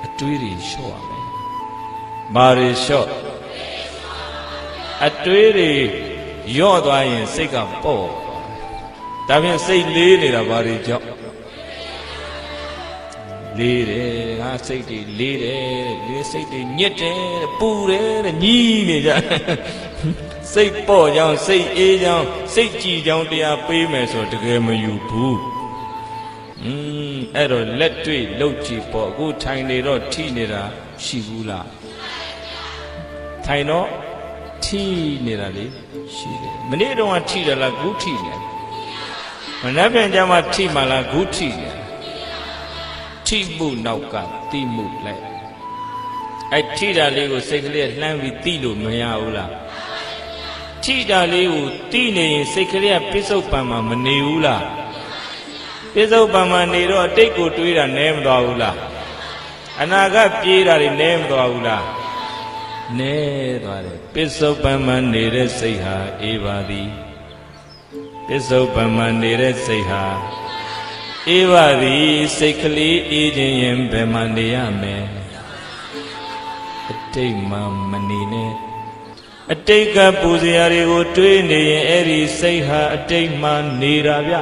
အတွေးတွေလျှော့ရမယ်။ဘာတွေလျှော့အတွေးတွေယော့သွားရင်စိတ်ကပေါ့ဒါဖြင့်စိတ်လေးနေတာဘာတွေကြောင့် လေးတယ်ငါစိတ်တွေလေးတယ်လေးစိတ်တွေညစ်တယ်ပူတယ်တဲ့ညီးနေကြစိတ်ပေါ့ကြောင်းစိတ်အေးကြောင်းစိတ်ကြည်ကြောင်းတရားပေးမယ်ဆိုတကယ်မယူဘူးအဲ့တော့လက်တွေ့လှုပ်ကြည့်ပေါ့အခုထိုင်နေတော့ထိနေတာရှိဘူးလားထိုင်တော့ထိနေတာလေရှိတယ်မနေ့တုန်းကထိတယ်လားခုထိနေမနှက်ပြန်ကြမှာထိမှလားခုထိနေထိမှုနောက်ကတိမှုလိုက်အဲ့ထိတာလေးကိုစိတ်ကလေးလှမ်းပြီးတိလို့မရဘူးလားထိတာလေးကိုတိနေရင်စိတ်ကလေးကပစ္စုပန်မှာမနေဘူးလားပစ္စုပန်မှာနေတော့အတိတ်ကိုတွေးတာနဲမသွားဘူးလားအနာဂတ်ပြေးတာတွေနဲမသွားဘူးလားနဲသွားတယ်ပစ္စုပန်မှာနေတဲ့စိတ်ဟာအေးပါသည်ပစ္စုပန်မှာနေတဲ့စိတ်ဟာအေးပါသည်စိတ်ကလေးအေးခြင်းရင်ဘယ်မှာနေရမယ်အတိတ်မှာမနေနဲ့အတိတ်ကပူဇော်တွေကိုတွေးနေရင်အဲ့ဒီစိတ်ဟာအတိတ်မှာနေတာဗျ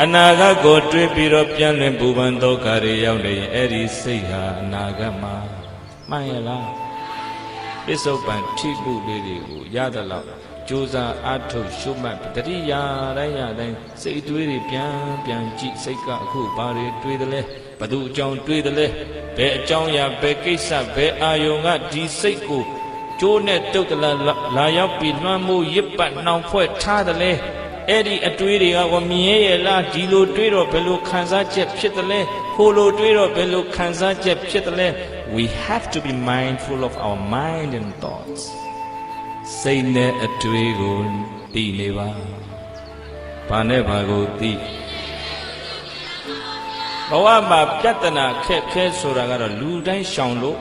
အနာဂတ်ကိုတွေးပြီးတော့ပြန်လည်ပူပန်ဒုက္ခတွေရောက်နေရင်အဲ့ဒီစိတ်ဟာအနာဂတ်မှာမှန်ရလားပစ္စုပန်ထိမှုလေးတွေကိုရသလောက်ကြိုးစားအားထုတ်ရှုမှတ်တတိယတိုင်းရတိုင်းစိတ်တွေးတွေပြန်ကြည့်စိတ်ကအခုဘာတွေတွေးတယ်လဲဘသူအကြောင်းတွေးတယ်လဲဘယ်အကြောင်းအရာဘယ်ကိစ္စဘယ်အာယုံကဒီစိတ်ကိုကျိုးနဲ့တုတ်ကလာရောက်ပြီးလွှမ်းမိုးရစ်ပတ်နှောင်ဖွဲ့ထားတယ်လဲအဲ့ဒီအတွေးတွေကမြင်ရလားဒီလိုတွေးတော့ဘယ်လိုခံစားချက်ဖြစ်တယ်လဲဟိုလိုတွေးတော့ဘယ်လိုခံစားချက်ဖြစ်တယ်လဲ we have to be mindful of our mind and thoughts စိတ်နဲ့အတွေးကိုသိနေပါဘာနဲ့ဘာကိုသိဘဝမှာပြဿနာခက်ခဲဆိုတာကတော့လူတိုင်းရှောင်လို့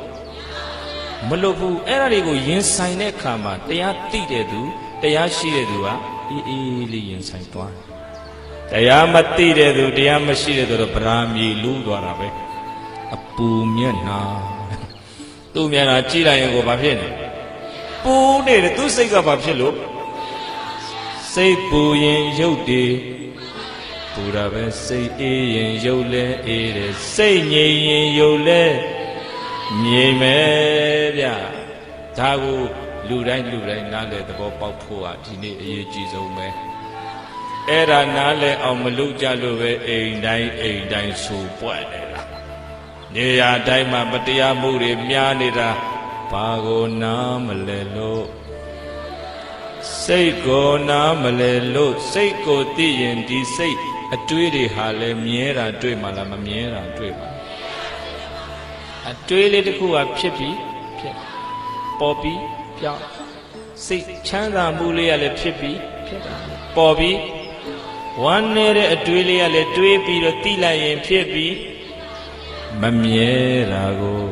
မလုပ်ဘူးအဲ့ဒါတွေကိုရင်ဆိုင်တဲ့အခါမှာတရားသိတဲ့သူတရားရှိတဲ့သူကအေးအေးလေးရင်ဆိုင်သွားတရားမသိတဲ့သူတရားမရှိတဲ့သူတော့ဗราမြေလူးသွားတာပဲအပူမျက်နှာသူ့မျက်နှာကြည့်လိုက်ရင်ကိုဘာဖြစ်နေပူနေတယ်သူစိတ်ကဘာဖြစ်လို့စိတ်ပူရင်ရုပ်တည်ပူတာပဲစိတ်အေးရင်ရုပ်လဲအေးတယ်စိတ်ငြိမ်ရင်ရုပ်လဲငြိမ်မယ်ဗျဒါကိုလူတိုင်းနားလဲသဘောပေါက်ဖို့ဟာဒီနေ့အရေးကြီးဆုံးပဲအဲ့ဒါနားလဲအောင်မလုပ်ကြလို့ပဲအိမ်တိုင်းဆူပွက်နေတာနေရာတိုင်းမှာမတရားမှုတွေများနေတာဘာကိုနားမလဲလို့စိတ်ကိုနားမလဲလို့စိတ်ကိုသိရင်ဒီစိတ်အတွေးတွေဟာလဲမြဲတာတွေ့မှလားမမြဲတာတွေ့ပါအတွေးလေးတစ်ခုကဖြစ်ပြီးဖြစ်ပေါ်ပြီးပြောင်းစိတ်ချမ်းသာမှုလေးကလည်းဖြစ်ပြီးဖြစ်တာပေါ်ပြီးဝမ်းနေတဲ့အတွေးလေးကလည်းတွေးပြီးတော့သိလိုက်ရင်ဖြစ်ပြီးမမြဲတာကို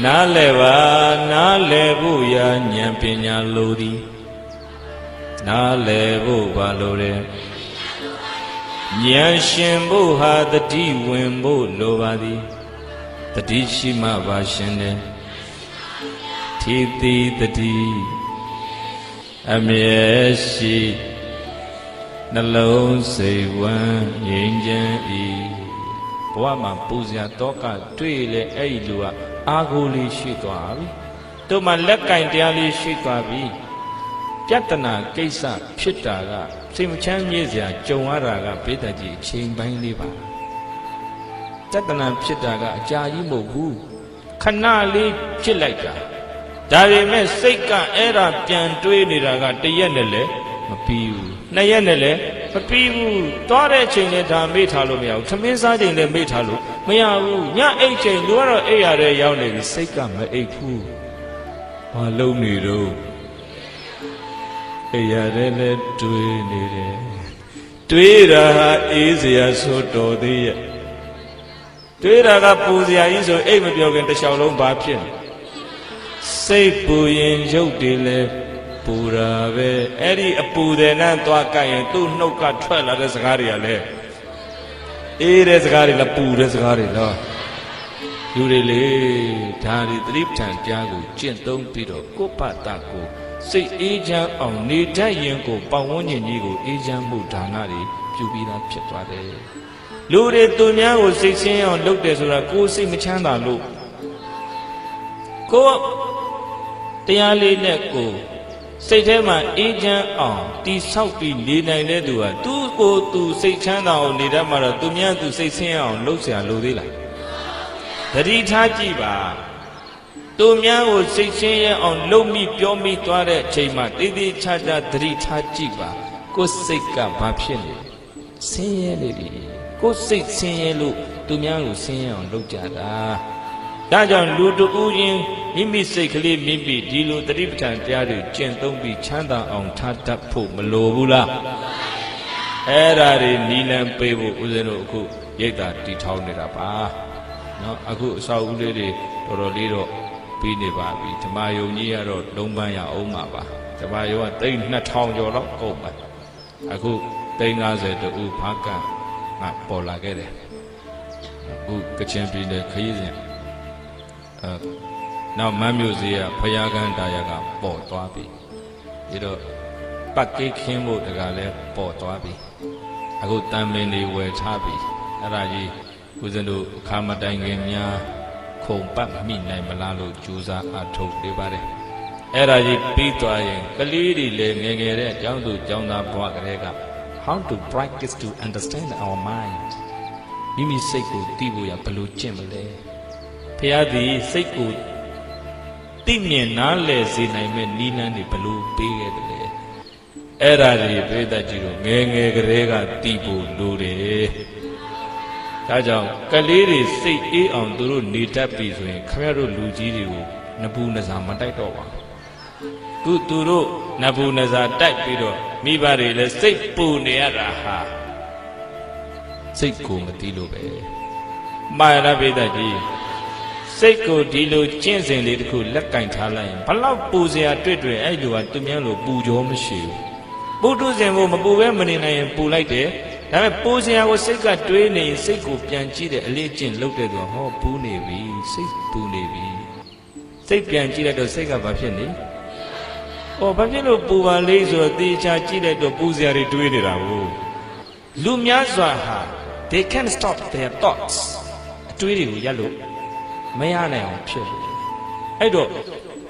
နားလဲပါနားလဲဖို့ရာဉာဏ်ပညာလိုသည်နားလဲဖို့ဘာလိုလဲဉာဏ်ရှင်ဖို့ဟာတတိဝင်ဖို့လိုပါသည်တတိရှိမှပါရှင်တယ်ထေတိတတိအမြဲရှိနှလုံးစိတ်ဝမ်းငြိမ်းချမ်းဤဘဝမှာပူဇော်တော့ကတွေ့လေအဲ့ဒီလူကအာကိုလေးရှိသွားပြီတို့မှလက်ကင်တရားလေးရှိသွားပြီပြဿနာကိစ္စဖြစ်တာကစိတ်မချမ်းမြေ့စရာကြုံရတာကဘိဒ္ဓကြီးအချိန်ပိုင်းလေးပါပြဿနာဖြစ်တာကအကြာကြီးမဟုတ်ဘူးခဏလေးဖြစ်လိုက်တာဒါပေမဲ့စိတ်ကအဲ့ဒါပြန်တွေးနေတာကတရက်နဲ့လည်းမပြီးဘူးနှစ်ရက်နဲ့လည်းမပြီးဘူးသွားတဲ့အချိန်နဲ့ဒါမေ့ထားလို့မရဘူးထမင်းစားချိန်နဲ့မေ့ထားလို့မရဘူးညအိတ်ချိန်လူကတော့အိတ်ရတဲ့ရောက်နေပြီစိတ်ကမအိတ်ဘူးဘာလုံးနေတော့အိတ်ရတဲ့လည်းတွေးနေတယ်တွေးတာဟာအေးစရာဆိုတော်သေးရဲ့တွေးတာကပူစရာကြီးဆိုအိတ်မပြောခင်တစ်လျှောက်လုံးဘာဖြစ်လဲစိတ်ပူရင်ရုပ်တွေလည်းပူတာပဲအဲ့ဒီအပူတဲ့နဲ့သွားကြရင်သူ့နှုတ်ကထွက်လာတဲ့စကားတွေကလည်းအေးတဲ့စကားတွေလားပူတဲ့စကားတွေလားလူတွေလေဒါတွေသတိပဋ္ဌာန်ကြားကိုကျင့်သုံးပြီးတော့ကိုယ့်ဘာသာကိုစိတ်အေးချမ်းအောင်နေတတ်ရင်ကိုပတ်ဝန်းကျင်ကြီးကိုအေးချမ်းမှုဒါနတွေပြုပြီးသားဖြစ်သွားတယ် လူတွေသူများကိုစိတ်ဆင်းအောင်လုပ်တယ်ဆိုတာကိုယ်စိတ်မချမ်းသာလို့ကိုတရားလေးနဲ့ကိုစိတ်ထဲမှာအေးချမ်းအောင်တိဆောက်ပြီးနေနိုင်တဲ့သူဟာသူ့ကိုယ်သူစိတ်ချမ်းသာအောင်နေတတ်မှာတော့သူများသူစိတ်ဆင်းအောင်လုပ်เสียလိုသေးလားသတိထားကြည့်ပါသူများကိုစိတ်ဆင်းရဲအောင်လုပ်မိပြောမိသွားတဲ့အချိန်မှာတည်တည်ချာချာသတိထားကြည့်ပါကိုယ်စိတ်ကဘာဖြစ်နေဆင်းရဲနေပြီကိုယ်စိတ်ဆင်းရဲလို့သူများကိုဆင်းရဲအောင်လုပ်ကြတာဒါကြောင့်လူတူချင်းမိမိစိတ်ကလေးမိမိဒီလိုတတိပဋ္ဌာန်တရားတွေကျင့်သုံးပြီးချမ်းသာအောင်ထားတတ်ဖို့မလိုဘူးလားအဲ့ဒါတွေနီလံပေးဖို့ဦးဇင်းတို့အခုရိတ်တာတီထောင်နေတာပါနော်အခုအစာဦးလေးတွေတော်တော်လေးတော့ပြီးနေပါပြီဓမ္မယုံကြီးကတော့လုံးပန်းရအောင်ပါဓမ္မယုံကသိန်း2000ကျော်တော့ကုန်ပါအခုသိန်း50တူဖားကံငါပေါ်လာခဲ့တယ်အခုကချင်ပြည်နယ်ခရီးစဉ်နောက်မန်းမြို့စီကဖယားကန်းတာယာကပေါ်သွားပြီဒီတော့ပတ်ကိခင်းဖို့တကလည်းပေါ်သွားပြီအခုတန်မင်းတွေဝယ်ထားပြီအဲ့ဒါကြီးဦးဇင်းတို့အခါမတိုင်ခင်များခုံပတ်မိနိုင်မလားလို့ကြိုးစားအထုတ်နေပါတယ်အဲ့ဒါကြီးပြီးသွားရင်ကလေးတွေလည်းငယ်ငယ်တဲ့ကျောင်းသူကျောင်းသားဘဝကလေးက how to practice to understand our mind မိမိစိတ်ကိုသိဖို့ရဘယ်လိုကျင့်မလဲဖျားသည်စိတ်ကိုသိမြင်နားလည်စေနိုင်မဲ့နိလန်းတွေဘယ်လိုပေးခဲ့တယ်လဲအဲ့ဒါတွေပြိတ္တကြီးတို့ငယ်ငယ်ကလေးကသိဖို့လိုတယ်ဒါကြောင့်ကလေးတွေစိတ်အေးအောင်သူတို့နေတတ်ပြီဆိုရင်ခင်ဗျားတို့လူကြီးတွေကိုနဘူးနဇာမတိုက်တော့ပါဘူးသူတို့နဘူးနဇာတိုက်ပြီးတော့မိဘတွေလည်းစိတ်ပူနေရတာဟာစိတ်ကိုမသိလို့ပဲမှားရပြိတ္တကြီးစိတ်ကိုဒီလိုကျင့်စဉ်လေးတစ်ခုလက်ကင်ထားလိုက်ရင်ဘလောက်ပူစရာတွေ့အဲ့လိုကသူများလိုပူကြောမရှိဘူးပုထုဇဉ်ကိုမပူပဲမနေနိုင်ရင်ပူလိုက်တယ်ဒါပေမဲ့ပူစရာကိုစိတ်ကတွေးနေရင်စိတ်ကိုပြန်ကြည့်တဲ့အလေးကျင့်လုပ်တဲ့သူဟောပူနေပြီစိတ်ပူနေပြီစိတ်ပြန်ကြည့်လိုက်တော့စိတ်ကဘာဖြစ်နေဘာဖြစ်လို့ပူပါလိမ့်ဆိုတော့တေချာကြည့်လိုက်တော့ပူစရာတွေတွေးနေတာကိုလူများစွာဟာ they can't stop their thoughts အတွေးတွေကိုရပ်လို့မရနိုင်အောင်ဖြစ်လို့အဲ့တော့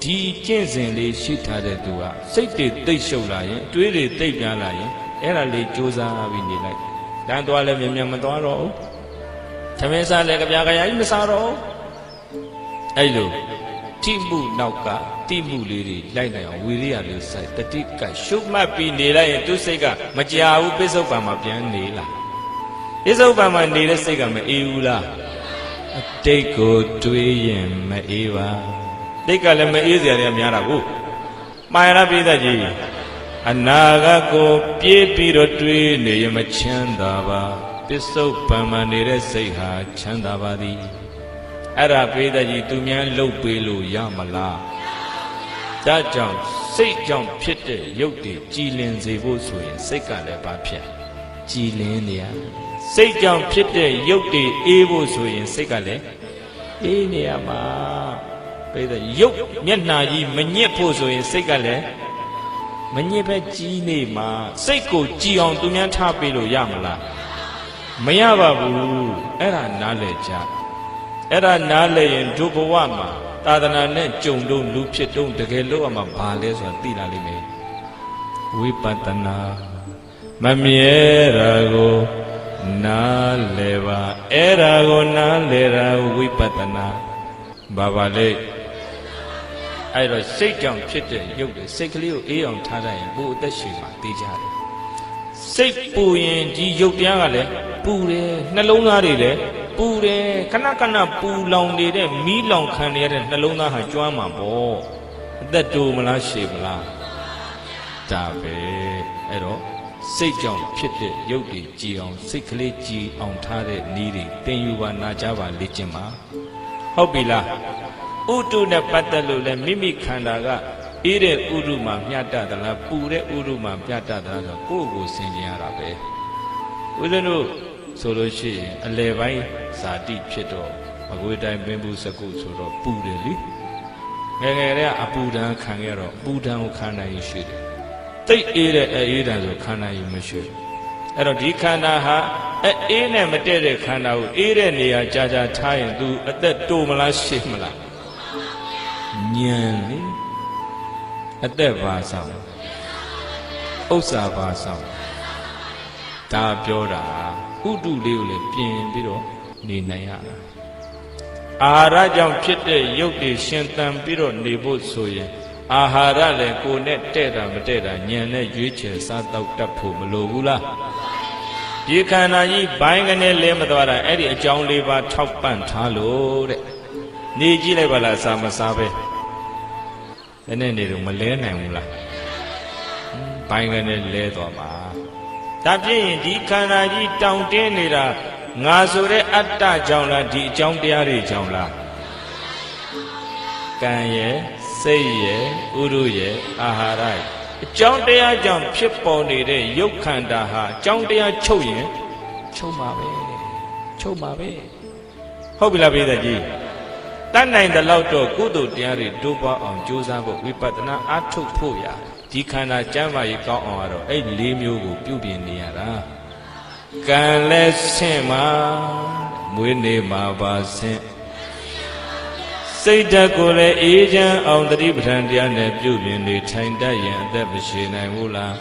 ဒီကျင့်စဉ်လေးရှိထားတဲ့သူကစိတ်တွေတိတ်ရှုပ်လာရင်တွေးတွေတိတ်ပြန်လာရင်အဲ့ဒါလေးကြိုးစားပြီးနေလိုက်တန်းသွားလဲမြန်မြန်မသွားတော့ဘူးသမင်းစားလဲကြပြားကြရာကြီးမစားတော့အဲ့လိုတိမှုနောက်ကတိမှုလေးတွေလိုက်နိုင်အောင်ဝီရိယလေးစိုက်တတိကရှုမှတ်ပြီးနေလိုက်ရင်သူစိတ်ကမကြာဘူးပိဿုပ္ပံမှာပြန်နေလာပိဿုပ္ပံမှာနေတဲ့စိတ်ကမအေးဘူးလားအတိတ်ကိုတွေးရင်မအေးပါတိတ်ကလည်းမအေးစရာတွေများတာကိုမှားရပြိတ္တကြီးအနာဂတ်ကိုပြေးပြီးတော့တွေးနေရင်မချမ်းသာပါပစ္စုပန်မှာနေတဲ့စိတ်ဟာချမ်းသာပါသည်အဲ့ဒါပြိတ္တကြီးသူများလှုပ်ပေးလို့ရမလားဒါကြောင့်စိတ်ကြောင့်ဖြစ်တဲ့ရုပ်တွေကြည်လင်စေဖို့ဆိုရင်စိတ်ကလည်းဘာဖြစ်ကြည်လင်နေရစိတ်ကြောင့်ဖြစ်တဲ့ရုပ်တွေအေးဖို့ဆိုရင်စိတ်ကလည်းအေးနေရမှာပြိတ္တရုပ်မျက်နှာကြီးမညစ်ဖို့ဆိုရင်စိတ်ကလည်းမညစ်ပဲကြီးနေမှာစိတ်ကိုကြည်အောင်သူများထားပေးလို့ရမလားမရပါဘူးအဲ့ဒါနားလည်ကြအဲ့ဒါနားလည်ရင်ဒုဘဝမှာသာသနာနဲ့ကြုံတော့လူဖြစ်တော့တကယ်လို့အမှဘာလဲဆိုတာသိလာလိမ့်မယ်ဝိပဿနာမမြဲတာကိုနားလည်ပါအဲ့ဒါကိုနားလည်တာဝိပဿနာဘာပါလဲအဲ့တော့စိတ်ကြောင့်ဖြစ်တဲ့ရုပ်တွေစိတ်ကလေးကိုအေးအောင်ထားလိုက်ရင်ဘို့အသက်ရှည်မှာသိကြတယ်စိတ်ပူရင်ဒီရုပ်တရားကလည်းပူတယ်နှလုံးသားတွေလည်းပူတယ်ခဏခဏပူလောင်နေတဲ့မီးလောင်ခံရတဲ့နှလုံးသားဟာကျွမ်းမှာပေါ့အသက်တိုးမလားရှည်မလားဒါပဲအဲ့တော့စိတ်ကြောင့်ဖြစ်တဲ့ရုပ်တွေကြည်အောင်စိတ်ကလေးကြည်အောင်ထားတဲ့နည်းတွေသင်ယူပါနာကြပါလေ့ကျင့်ပါဟုတ်ပြီလားဥတုနဲ့ပတ်သက်လို့လည်းမိမိခန္ဓာကအေးတဲ့ဥတုမှာမျှတသလားပူတဲ့ဥတုမှာမျှတသလားဆိုကိုယ့်ကိုယ်ဆင်ခြင်ရတာပဲဦးဇင်းတို့ဆိုလို့ရှိရင်အလယ်ပိုင်းဇာတိဖြစ်တော့မကွေးတိုင်းပင်ဘူးစကုဆိုတော့ပူတယ်လေငယ်ငယ်တည်းကအပူဒဏ်ခံရတော့ပူဒဏ်ကိုခံနိုင်ရှိတယ်တိတ်အေးတဲ့အေးဒဏ်ဆိုခံနိုင်မရှိ အဲ့တော့ဒီခန္ဓာဟာအေးနဲ့မတည့်တဲ့ခန္ဓာကိုအေးတဲ့နေရာကြာကြာထားရင် तू အသက်တိုးမလားရှည်မလားညံလေအသက်ပါဆောင်ဥစ္စာပါဆောင်ဒါပြောတာဥတုလေးကိုလည်းပြင်ပြီးတော့နေနိုင်ရတာအာဟာရကြောင့်ဖြစ်တဲ့ရုပ်တွေရှင်သန်ပြီးတော့နေဖို့ဆိုရင်အာဟာရလည်းကိုယ်နဲ့တဲ့တာမတဲ့တာညံနဲ့ရွေးချယ်စားတော့တတ်ဖို့မလိုဘူးလားဒီခန္ဓာကြီးဘိုင်းကနေလဲမသွားတာအဲ့ဒီအကြောင်းလေးပါထောက်ပံ့ထားလို့တဲ့နေကြည့်လိုက်ပါလားစာမစားပဲနည်းနည်းနေတော့မလဲနိုင်ဘူးလားဘိုင်းကနေလဲသွားပါဒါဖြစ်ရင်ဒီခန္ဓာကြီးတောင့်တင်းနေတာငါဆိုတဲ့အတ္တကြောင့်လားဒီအကြောင်းတရားတွေကြောင့်လားကံရဲ့စိတ်ရဲ့ဥရုရဲ့အာဟာရရဲ့အကြောင်းတရားကြောင့်ဖြစ်ပေါ်နေတဲ့ရုပ်ခန္ဓာဟာအကြောင်းတရားချုပ်ရင်ချုပ်မှာပဲချုပ်မှာပဲဟုတ်ပြီလားပိဿကြီးတတ်နိုင်တဲ့လောက်တော့ကုသိုလ်တရားတွေတိုးပွားအောင်ကြိုးစားဖို့ဝိပဿနာအားထုတ်ဖို့ရဒီခန္ဓာကျမ်းမာရေးကောင်းအောင်ကတော့အဲ့၄မျိုးကိုပြုပြင်နေရတာကံလည်းဆင့်မှာမွေးနေမှာပါဆင့်စိတ်ဓာတ်ကိုလည်းအေးချမ်းအောင်တတိပဋ္ဌာန်တရားနဲ့ပြုပြင်နေထိုင်တတ်ရင်အသက်မရှိနိုင်ဘူးလား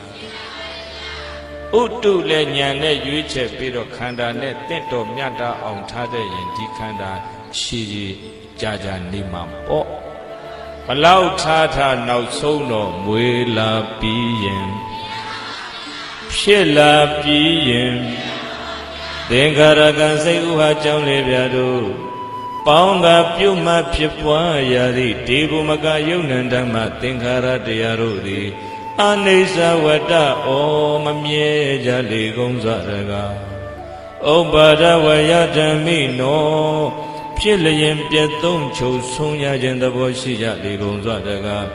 ဥတုလည်းဉာဏ်နဲ့ရွေးချယ်ပြီးတော့ခန္ဓာနဲ့တင့်တော်မြတ်တာအောင်ထားတဲ့ရင်ဒီခန္ဓာရှိကြာကြာနေမှာပေါ့ဘလောက်ထားနောက်ဆုံးတော့မွေးလာပြီးရင်ဖြစ်လာပြီးရင်သင်္ခါရကံစိတ်ဥဟာကြောင့်လေဗျာတို့ပေါင်းကပြုမှဖြစ်ပွားရာသည့်ဒီဘုမကယုံနံဓမ္မသင်္ခါရတရားတို့သည်အနိစ္စဝတ္တဩမမြဲကြလေကုန်စွာတကားဥပ္ပါဒဝယဓမ္မိနောဖြစ်လျင်ပြတ်သုံးချုပ်ဆုံးရခြင်းသဘောရှိကြလေကုန်စွာတကား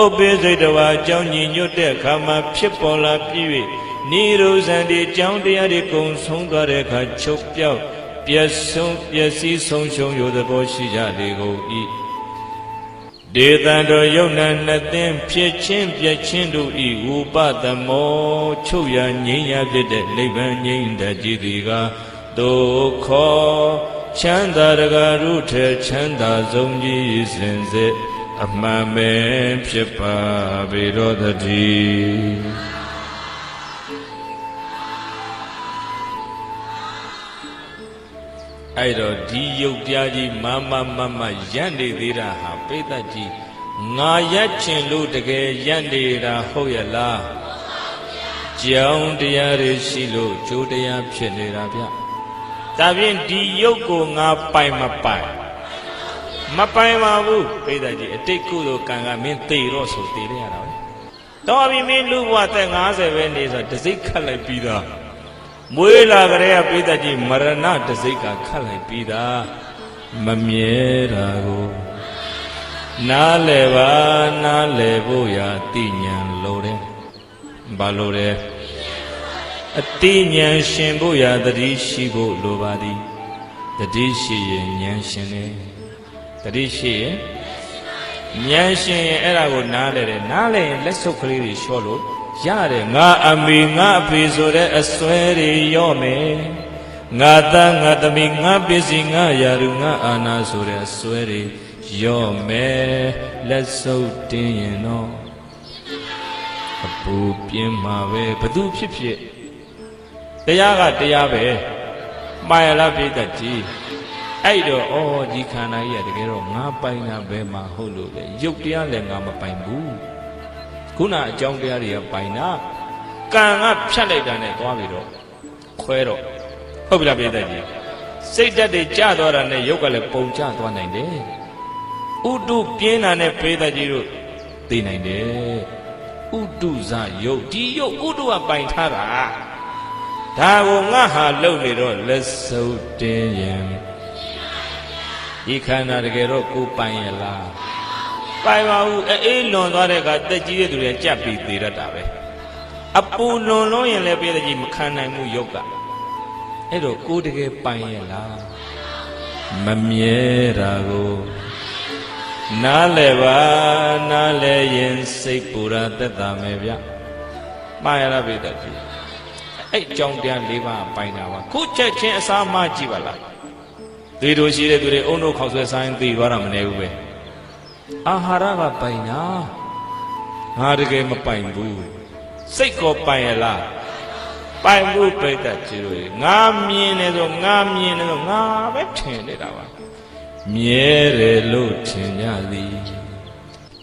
ဥပ္ပိစိတ်တဝါအကြောင်းညီညွတ်တဲ့အခါမှာဖြစ်ပေါ်လာပြီး၍နိရောဇံဒီအကြောင်းတရားတွေကုံဆုံးသွားတဲ့အခါချုပ်ပြောက်ပျက်စီးဆုံးရှုံးရသဘောရှိကြလေကုန်၏ဒေသံတော်ယုံနာနှစ်သိန်းဖြစ်ချင်းပြက်ချင်းတို့ဤဝုပသမောချုပ်ရငြိမ်းရဖြစ်တဲ့နိဗ္ဗာန်ငြိမ်းတတ်ကြည်သည်ကဒုက္ခချမ်းသာတကားရုထဲချမ်းသာဆုံးကြီးစင်စစ်အမှန်ပဲဖြစ်ပါပေတော်တည်းအဲ့တော့ဒီယုတ်တရားကြီးမမရက်နေသေးတာဟာပိဋကကြီးငါရက်ချင်လို့တကယ်ရက်နေတာဟုတ်ရဲ့လားကြောင်းတရားတွေရှိလို့ကျိုးတရားဖြစ်နေတာဗျဒါဖြင့်ဒီယုတ်ကိုငါပိုင်မပိုင်ပါဘူးပိဋကကြီးအတိတ်ကုသိုလ်ကံကမင်းသေတော့ဆိုသေရတာပဲတော်ပြီမင်းလူဘဝသက်50ပဲနေဆိုတစိ့ခတ်လိုက်ပြီးသားမွေးလာကြတဲ့ပိဋကကြီးမရဏတစိတ်ကခတ်လိုက်ပြီးသားမမြဲတာကိုနားလည်ပါနားလည်ဖို့ရာသိဉာဏ်လိုတယ်ဘာလို့လဲအသိဉာဏ်ရှင်ဖို့ရာတတိရှိဖို့လိုပါသည်တတိရှိရင်ဉာဏ်ရှင်တယ်တတိရှိရင်ဉာဏ်ရှင်ရင်အဲ့ဒါကိုနားလည်တယ်နားလည်ရင်လက်စုပ်ကလေးတွေလျှော့လို့ရတယ်ငါအမေငါအဖေဆိုတဲ့အစွဲတွေရော့မယ်ငါသားငါသမီးငါပစ္စည်းငါယာရုငါအာနာဆိုတဲ့အစွဲတွေရော့မယ်လက်စုပ်တင်းရင်တော့အပူပြင်းမှာပဲဘသူဖြစ်ဖြစ်တရားကတရားပဲမှားရလားပြိတ္တကြီးအဲ့တော့ဒီခန္ဓာကြီးကတကယ်တော့ငါပိုင်တာပဲမှာဟုတ်လို့လေရုပ်တရားလည်းငါမပိုင်ဘူးခုနအကြောင်းတရားတွေကပိုင်တာကံကဖြတ်လိုက်တာနဲ့သွားပြီးတော့ခွဲတော့ဟုတ်ပြီလားပြိတ္တကြီးစိတ်ဓာတ်တွေကျသွားတာနဲ့ရုပ်ကလည်းပုံကျသွားနိုင်တယ်ဥတုပြင်းတာနဲ့ပြိတ္တကြီးတို့သိနိုင်တယ်ဥတုဇယုတ်ဒီယုတ်ဥတုကပိုင်ထားတာဒါကိုငါဟာလုံနေတော့လက်စုပ်တင်းရင်ဒီခန္ဓာတကယ်တော့ကိုပိုင်ရလားပိုင်ပါဘူးအေးလွန်သွားတဲ့အခါတက်ကြီးတဲ့သူတွေကြက်ပြီးသေရတာပဲအပူလွန်လုံးရင်လည်းပြည့်တဲ့ကြီးမခံနိုင်မှုယုတ်ကအဲ့တော့ကိုတကယ်ပိုင်ရလားမမြဲတာကိုနားလဲပါနားလဲရင်စိတ်ပူရာသက်သာမယ်ဗျမှားရလားပြည့်တဲ့ကြီး အဲ့ကြောင့်တရား၄ပါးပိုင်တာပါခုချက်ချင်းအစားမကြည့်ပါလားသေတို့ရှိတဲ့သူတွေအုံတို့ခေါက်ဆွဲဆိုင်သေသွားတာမနေဘူးပဲအာဟာရကပိုင်တာငါတကယ်မပိုင်ဘူးစိတ်ကောပိုင်ရလားပိုင်ဖို့ပြတ်တတ်ကြည့်လို့ငါမြင်နေဆိုငါမြင်နေဆိုငါပဲထင်နေတာပါမြဲတယ်လို့ထင်ကြသည်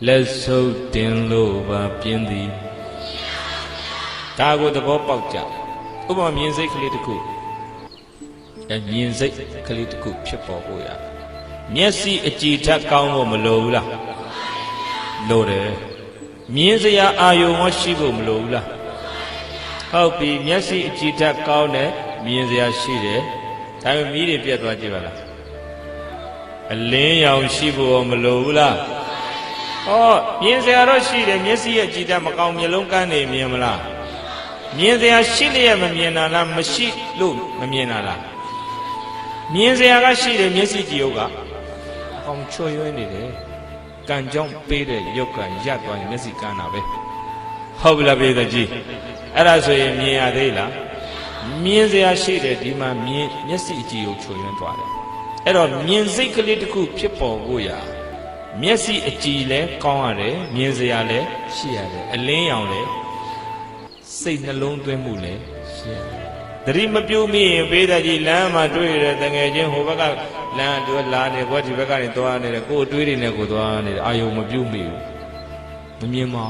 လက်ဆုပ်တင်လို့ပါပြင်းသည်ဒါကိုသဘောပေါက်ကြဥပမာမြင်စိတ်ကလေးတစ်ခုမြင်စိတ်ကလေးတစ်ခုဖြစ်ပေါ်ဖို့ရမျက်စိအကြည်ထက်ကောင်းဖို့မလိုဘူးလားလိုတယ်မြင်စရာအာယုံရောရှိဖို့မလိုဘူးလားဟုတ်ပြီမျက်စိအကြည်ထက်ကောင်းတယ်မြင်စရာရှိတယ်ဒါပေမဲ့မီးတွေပြတ်သွားကြည့်ပါလားအလင်းရောင်ရှိဖို့မလိုဘူးလားဟောမြင်စရာတော့ရှိတယ်မျက်စိရဲ့ကြည်တက်မကောင်းမျက်လုံးကန်းနေမြင်မလားမြင်စရာရှိလျက်မမြင်တာလားမရှိလို့မမြင်တာလားမြင်စရာကရှိတယ်မျက်စိကြည်ရုပ်ကအကောင်ချွေရွေးနေတယ်ကံကြောင့်ပေးတဲ့ရုပ်ကရပ်သွားရင်မျက်စိကန်းတာပဲဟုတ်ပြီလားပြေသက်ကြီးအဲ့ဒါဆိုရင်မြင်ရသေးလားမြင်စရာရှိတယ်ဒီမှာမြင်မျက်စိကြည်ရုပ်ချွေရွေးသွားတယ်အဲ့တော့မြင်စိတ်ကလေးတစ်ခုဖြစ်ပေါ်ဖို့ရာမျက်စိအကြည်လည်းကောင်းရတယ်မြင်စရာလည်းရှိရတယ်အလင်းရောင်လည်းစိတ်နှလုံးသွင်းမှုလည်းရှိရတယ်သတိမပြုမိရင်ပေးတဲ့ကြီးလမ်းမှာတွေ့ရတဲ့တငယ်ချင်းဟိုဘက်ကလမ်းတွေ့လာနေဘွက်ဒီဘက်ကနေသွားနေတယ်ကိုယ်တွေးတွေနဲ့ကိုယ်သွားနေတယ်အာယုံမပြုမိဘူးမမြင်ပါ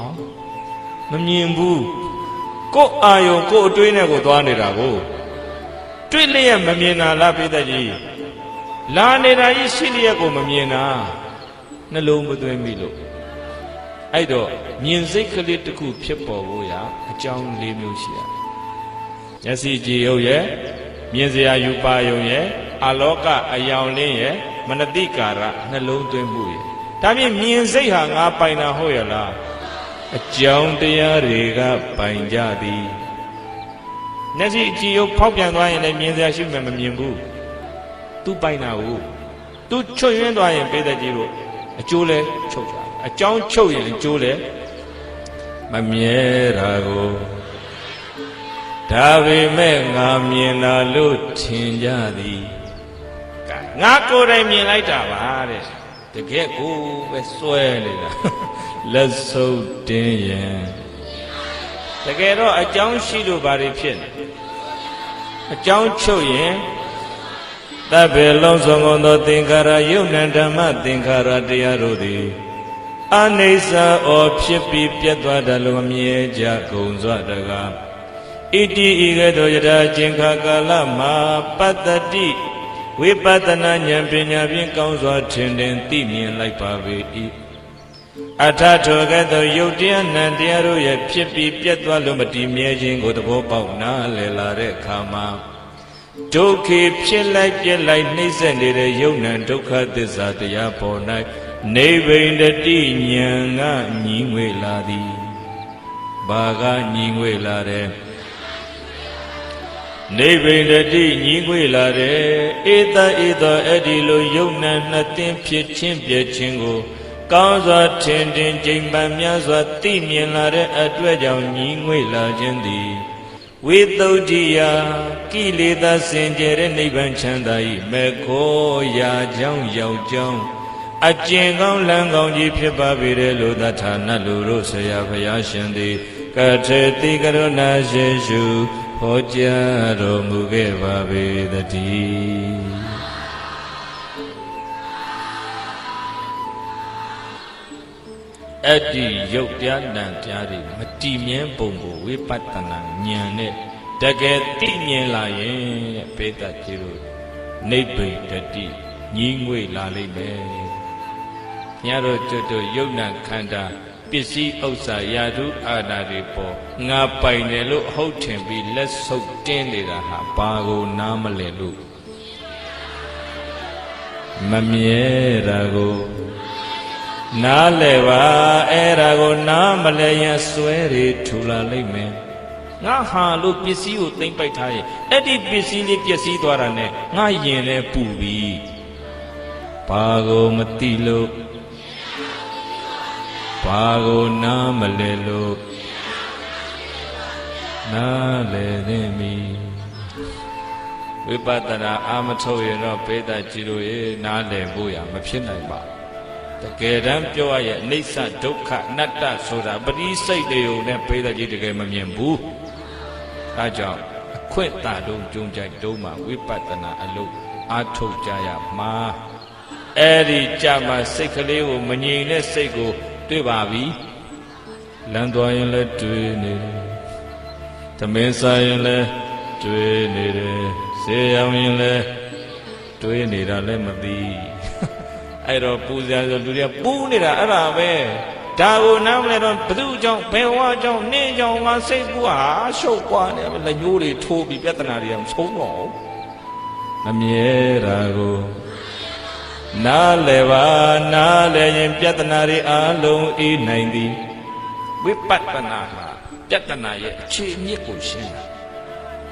ဘူးမမြင်ဘူးကိုယ်အာယုံကိုယ်အတွေးနဲ့ကိုယ်သွားနေတာကိုတွေ့လျက်မမြင်တာလားပေးတဲ့ကြီးလာနေတာကြီးရှိလျက်ကိုမမြင်တာနှလုံးမသွင်းမိလို့အဲ့တော့မြင်စိတ်ကလေးတစ်ခုဖြစ်ပေါ်ဖို့ရာအကြောင်း၄မျိုးရှိရတယ်မျက်စိကြည်ရုပ်ရဲ့မြင်စရာယူပါယုံရဲ့အလောကအယောင်လင်းရဲ့မနတိကာရနှလုံးသွင်းမှုရဲ့ဒါဖြင့်မြင်စိတ်ဟာငါပိုင်တာဟုတ်ရလားအကြောင်းတရားတွေကပိုင်ကြသည်မျက်စိကြည်ရုပ်ဖောက်ပြန်သွားရင်လည်းမြင်စရာရှိမှမမြင်ဘူးသူပိုင်တာကိုသူချွတ်ယွင်းသွားရင်ပေးတဲ့ကြီးလို့အကျိုးလဲချုပ်ကြအကြောင်းချုပ်ရင်အကျိုးလဲမမြဲတာကိုဒါပေမဲ့ငါမြင်လာလို့ထင်ကြသည်ငါကိုယ်တိုင်မြင်လိုက်တာပါတဲ့တကယ်ကိုပဲစွဲနေတာလက်ဆုပ်တင်းရင်တကယ်တော့အကြောင်းရှိလို့ဘာတွေဖြစ်နေအကြောင်းချုပ်ရင်တဗ္ဗေလုံးစုံကုန်သောသင်္ခါရယုတ်နံဓမ္မသင်္ခါရတရားတို့သည်အနိစ္စဩဖြစ်ပြီးပြတ်သွားတယ်လို့မြင်ကြကုန်စွာတကားဣတိဤကဲ့သို့ယထာကျင်္ခါကာလမှာပတ္တတိဝိပဿနာဉာဏ်ပညာဖြင့်ကောင်းစွာထင်ထင်သိမြင်လိုက်ပါပေ၏အထထောကဲ့သို့ယုတ်တရားနံတရားတို့ရဲ့ဖြစ်ပြီးပြတ်သွားလို့မတည်မြဲခြင်းကိုသဘောပေါက်နားလည်လာတဲ့အခါမှာဒုက္ခဖြစ်လိုက်ပြက်လိုက်နှိမ့်ဆက်နေတဲ့ယုံ nant ဒုက္ခသစ္စာတရားပေါ်၌နိဗ္ဗိန္ဒတိဉာဏ်ကညီငွေလာသည်ဘာကညီငွေလာတယ်နိဗ္ဗိန္ဒတိညီငွေလာတယ်ဧတဧသောအဲ့ဒီလိုယုံ nant နှစ်သိင်းဖြစ်ချင်းပြည့်ချင်းကိုကောင်းစွာထင်ထင်ကြိမ်ပန်များစွာသိမြင်လာတဲ့အတွက်ကြောင့်ညီငွေလာခြင်းသည်ဝိသုဒ္ဓိယကိလေသာစင်ကြယ်တဲ့နိဗ္ဗာန်ချမ်းသာ၏မေခောရာကြောင်းရောက်ကြောင်းအကျင့်ကောင်းလမ်းကောင်းကြီးဖြစ်ပါပေတယ်လို့သထာနလူတို့ဆရာဘုရားရှင်သည်ကထေတိကရုဏာရှိရှုဟောကြားတော်မူခဲ့ပါပေသတည်းအဲ့ဒီယုတ်တရားနံတရားတွေမတည်မြဲပုံကိုဝိပဿနာဉာဏ်နဲ့တကယ်သိမြင်လာရင်ပေတတ်ကြီးတို့နိဗ္ဗိတတိညီငွေလာလိမ့်မယ်ညတော့ကျွတ်တို့ယုတ်နံခန္ဓာပစ္စည်းဥစ္စာယာတုအာဏာတွေပေါ်ငါပိုင်တယ်လို့ဟုတ်ထင်ပြီးလက်ဆုပ်တင်းနေတာဟာဘာကိုနားမလဲလို့မမြဲတာကိုနားလဲပါအဲ့ဒါကိုနားမလဲရင်စွဲတွေထူလာလိမ့်မယ်ငါဟာလို့ပစ္စည်းကိုသိမ့်ပိုက်ထားရင်အဲ့ဒီပစ္စည်းလေးပျက်စီးသွားတာနဲ့ငါယင်လဲပူပြီဘာကိုမသိလို့ဘာကိုနားမလဲလို့ နာလေသိမီဝိပဿနာအာမထုတ်ရင်တော့ပေတကြည်လို့ရေနားလည်ဖို့ရမဖြစ်နိုင်ပါတကယ်တမ်းပြောရရဲ့အနိစ္စဒုက္ခအနတ္တဆိုတာပရိစိတ်တွေကိုနဲ့ပေတကြည်တကယ်မမြင်ဘူးအဲကြောင့်အခွင့်တာတုံးကြုံကြိုက်တုံးမှာဝိပဿနာအလုပ်အားထုတ်ကြရမှာအဲ့ဒီကြမှာစိတ်ကလေးကိုမငြိမ်တဲ့စိတ်ကိုတွေ့ပါပြီလမ်းသွားရင်လည်းတွေ့နေတယ်သမင်းစားရင်လည်းတွေ့နေတယ်ဆေးရောင်ရင်လည်းတွေးနေတာလည်းမသိအဲ့တော့ပူဇာဆိုလူတွေကပူနေတာအဲ့ဒါပဲဒါကိုနားမလဲတော့ဘသူကြောင့်ဘယ်ဝါကြောင့်နင်းကြောင့်ငါစိတ်ကူဟာရှုပ်ပွားနေလက်ညှိုးတွေထိုးပြီးပြဿနာတွေကမဆုံးတော့မမြဲတာကိုနားလဲပါနားလဲရင်ပြဿနာတွေအလုံးအေးနိုင်သည်ဝိပဿနာမှာပြဿနာရဲ့အခြေအမြစ်ကိုရှင်းတာ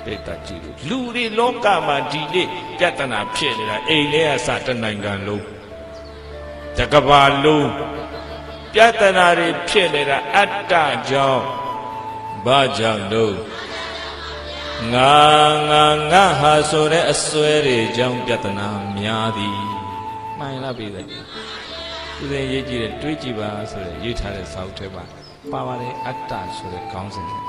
ပေတကြည့်လူတွေလောကမှာဒီနေ့ပြဿနာဖြစ်နေတာအိမ်ထဲကစတနိုင်ငံလုံးတကဘာလုံးပြဿနာတွေဖြစ်နေတာအတ္တကြောင့်ဘာကြောင့်လို့ငါဟာဆိုတဲ့အစွဲတွေကြောင့်ပြဿနာများသည်မှန်လားပြည်တယ်သူတွေရေးကြည့်တယ်တွေးကြည့်ပါဆိုတဲ့ရေးထားတဲ့စာအုပ်ထဲမှာပါပါတယ်အတ္တဆိုတဲ့ခေါင်းစဉ်နဲ့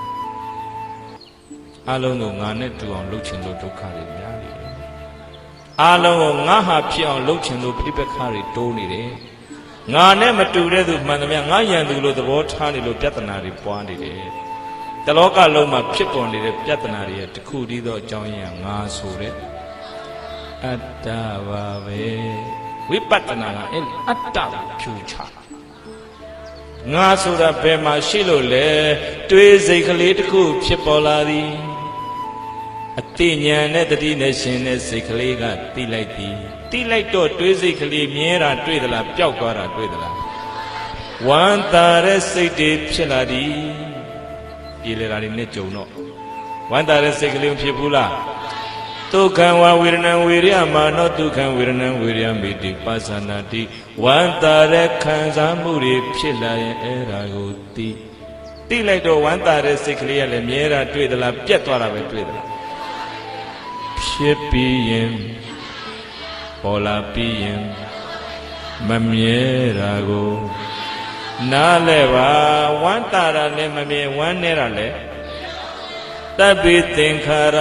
အလုံးကိုငါနဲ့တူအောင်လုပ်ချင်လို့ဒုက္ခတွေများနေတယ်အလုံးကိုငါဟာဖြစ်အောင်လုပ်ချင်လို့ပြိပခါတွေတိုးနေတယ်ငါနဲ့မတူတဲ့သူမှန်သမျှငါယံသူလို့သဘောထားနေလို့ပြဿနာတွေပွားနေတယ်တလောကလုံးမှာဖြစ်ပေါ်နေတဲ့ပြဿနာတွေရဲ့တစ်ခုတည်းသောအကြောင်းရင်းကငါဆိုတဲ့အတ္တပါပဲဝိပဿနာကအဲ့အတ္တကိုဖြူချငါဆိုတာဘယ်မှာရှိလို့လဲတွေးစိတ်ကလေးတစ်ခုဖြစ်ပေါ်လာသည်အတိညာနဲ့တတိနဲ့ရှင်တဲ့စိတ်ကလေးကတိလိုက်သည်တိလိုက်တော့တွေးစိတ်ကလေးမြဲတာတွေ့သလားပျောက်သွားတာတွေ့သလားဝမ်းသာတဲ့စိတ်တွေဖြစ်လာသည်ပြေလေတာတွေနဲ့ကြုံတော့ဝမ်းသာတဲ့စိတ်ကလေးဖြစ်ဘူးလားဒုက္ခံဝဝေဒနံဝေရမာနောဒုက္ခံဝေဒနံဝေရမိတိပါဇာနာတိဝမ်းသာတဲ့ခံစားမှုတွေဖြစ်လာရင်အဲ့ဒါကိုတိလိုက်တော့ဝမ်းသာတဲ့စိတ်ကလေးကလည်းမြဲတာတွေ့သလားပြတ်သွားတာပဲတွေ့သလားဖြစ်ပြီးရင်ပေါ်လာပြီးရင်မမြဲတာကိုနားလဲပါဝမ်းသာတာလည်းမမြဲဝမ်းနေတာလည်းတပ္ပိသင်္ခါရ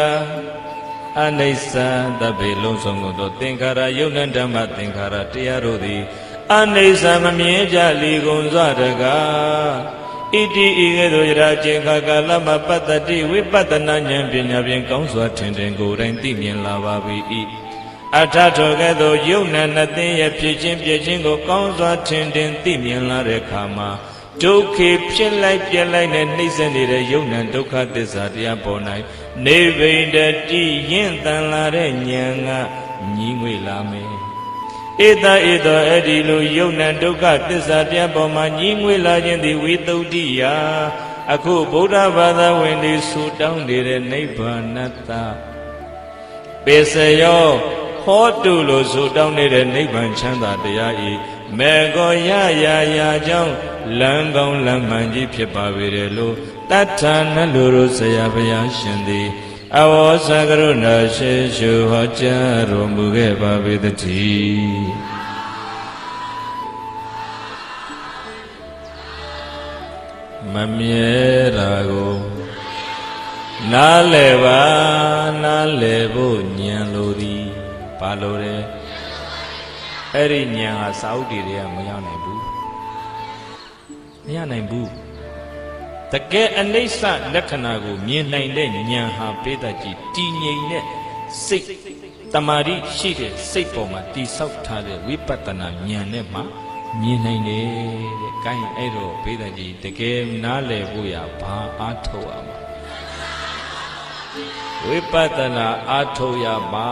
အနိစ္စတပ္ပိလုံးစုံကိုတော့သင်္ခါရယုတ်နံဓမ္မသင်္ခါရတရားတို့သည်အနိစ္စမမြဲကြလီကုန်စွာတကားဣတိဤကဲ့သို့ယရာချင်းခါကာလမပတ္တိဝိပဿနာဉာဏ်ပညာဖြင့်ကောင်းစွာထင်ထင်ကိုယ်တိုင်သိမြင်လာပါ၏အထထောကဲ့သို့ယုတ်နံနှစ်သိရဲ့ဖြစ်ခြင်းပြည့်ခြင်းကိုကောင်းစွာထင်ထင်သိမြင်လာတဲ့အခါမှာဒုက္ခဖြစ်လိုက်ပြက်လိုက်နဲ့နှိမ့်ဆက်နေတဲ့ယုတ်နံဒုက္ခသစ္စာတရားပေါ်၌နေဗိဒတိယင့်တန်လာတဲ့ဉာဏ်ကညီးငွေလာမယ်ဧတဧတောအဲ့ဒီလိုယုတ်နံဒုက္ခသစ္စာတရားပေါ်မှာညီးငွေလာခြင်းသည်ဝိသုဒ္ဓိယအခုဗုဒ္ဓဘာသာဝင်တွေဆူတောင်းနေတဲ့နိဗ္ဗာန်တပေစယောဟောတုလို့ဆူတောင်းနေတဲ့နိဗ္ဗာန်ချမ်းသာတရားဤမေကောရာကြောင့်လမ်းကောင်းလမ်းမှန်ကြီးဖြစ်ပါပေတယ်လို့တတ္ထာနလူရဆရာဘုရားရှင်သည်အဝေါသကရုဏာရှိရှုဟောကြားတော်မူခဲ့ပါပေတည်းမမြဲတာကိုနားလဲပါနားလဲဖို့ဉာဏ်လိုသည်ဘာလို့လဲအဲ့ဒီဉာဏ်ဟာစာအုပ်တွေကမရနိုင်ဘူးမရနိုင်ဘူးတကယ်အနိစ္စလက္ခဏာကိုမြင်နိုင်တဲ့ဉာဏ်ဟာပိဋကကြီးတည်ငြိမ်တဲ့စိတ်တမာတိရှိတဲ့စိတ်ပေါ်မှာတည်ဆောက်ထားတဲ့ဝိပဿနာဉာဏ်နဲ့မှမြင်နိုင်တယ်တဲ့။ကိုင်းအဲ့တော့ပိဋကကြီးတကယ်နားလည်ဖို့ရဘာအားထုတ်ရမှာဝိပဿနာအားထုတ်ရမှာ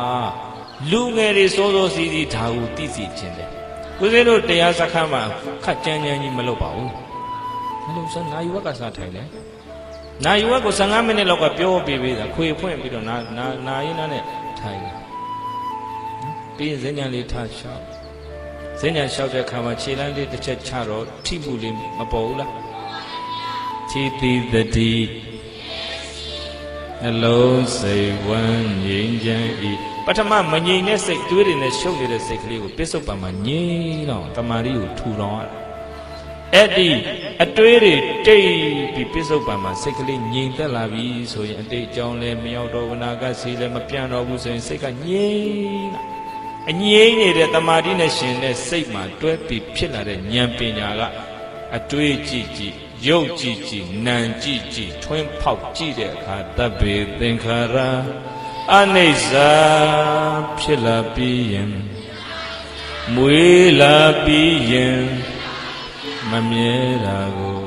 လူငယ်တွေစိုးစိုးစီးစီးဒါကိုသိစီခြင်းတယ်။ဦးဇင်းတို့တရားစခန်းမှာခက်ကြမ်းကြမ်းကြီးမလုပ်ပါဘူး။မလုပ်စမ်းနာယူဝက်ကစားထိုင်တယ်။နာယူဝက်ကို15မိနစ်လောက်ကပြောပေးပေးတာခွေဖွင့်ပြီးတော့နာရင်းနာနဲ့ထိုင်တယ်။ပြီးရင်ဇဉ္ဉံလေးထားလျှောက်ဇဉ္ဉံလျှောက်တဲ့အခါမှာခြေလမ်းလေးတစ်ချက်ချတော့ထိမှုလေးမပေါ်ဘူးလား။ခြေသီးတတိ နှလုံးစိတ်ဝမ်းငြိမ်းချမ်းဤပထမမငြိမ်တဲ့စိတ်တွေးတွေနဲ့ရှုပ်နေတဲ့စိတ်ကလေးကိုပစ္စုပန်မှာငြိမ်တော့တမာရီကိုထူထောင်ရတယ်အဲ့ဒီအတွေးတွေတိတ်ပြီးပစ္စုပန်မှာစိတ်ကလေးငြိမ်သက်လာပြီဆိုရင်အတိတ်အကြောင်းလည်းမရောက်တော့ဝနာကစီလည်းမပြန့်တော့ဘူးဆိုရင်စိတ်ကငြိမ်လာအငြိမ်နေတဲ့တမာတိနဲ့ရှင်တဲ့စိတ်မှာတွဲပြီးဖြစ်လာတဲ့ဉာဏ်ပညာကအတွေးကြည့်ကြည့်ရုပ်ကြည့်ကြည့်နာမ်ကြည့်ကြည့်ထွင်းဖောက်ကြည့်တဲ့အခါတပ္ပေသင်္ခါရအနိစ္စဖြစ်လာပြီးရင်မွေးလာပြီးရင်မမြဲတာကို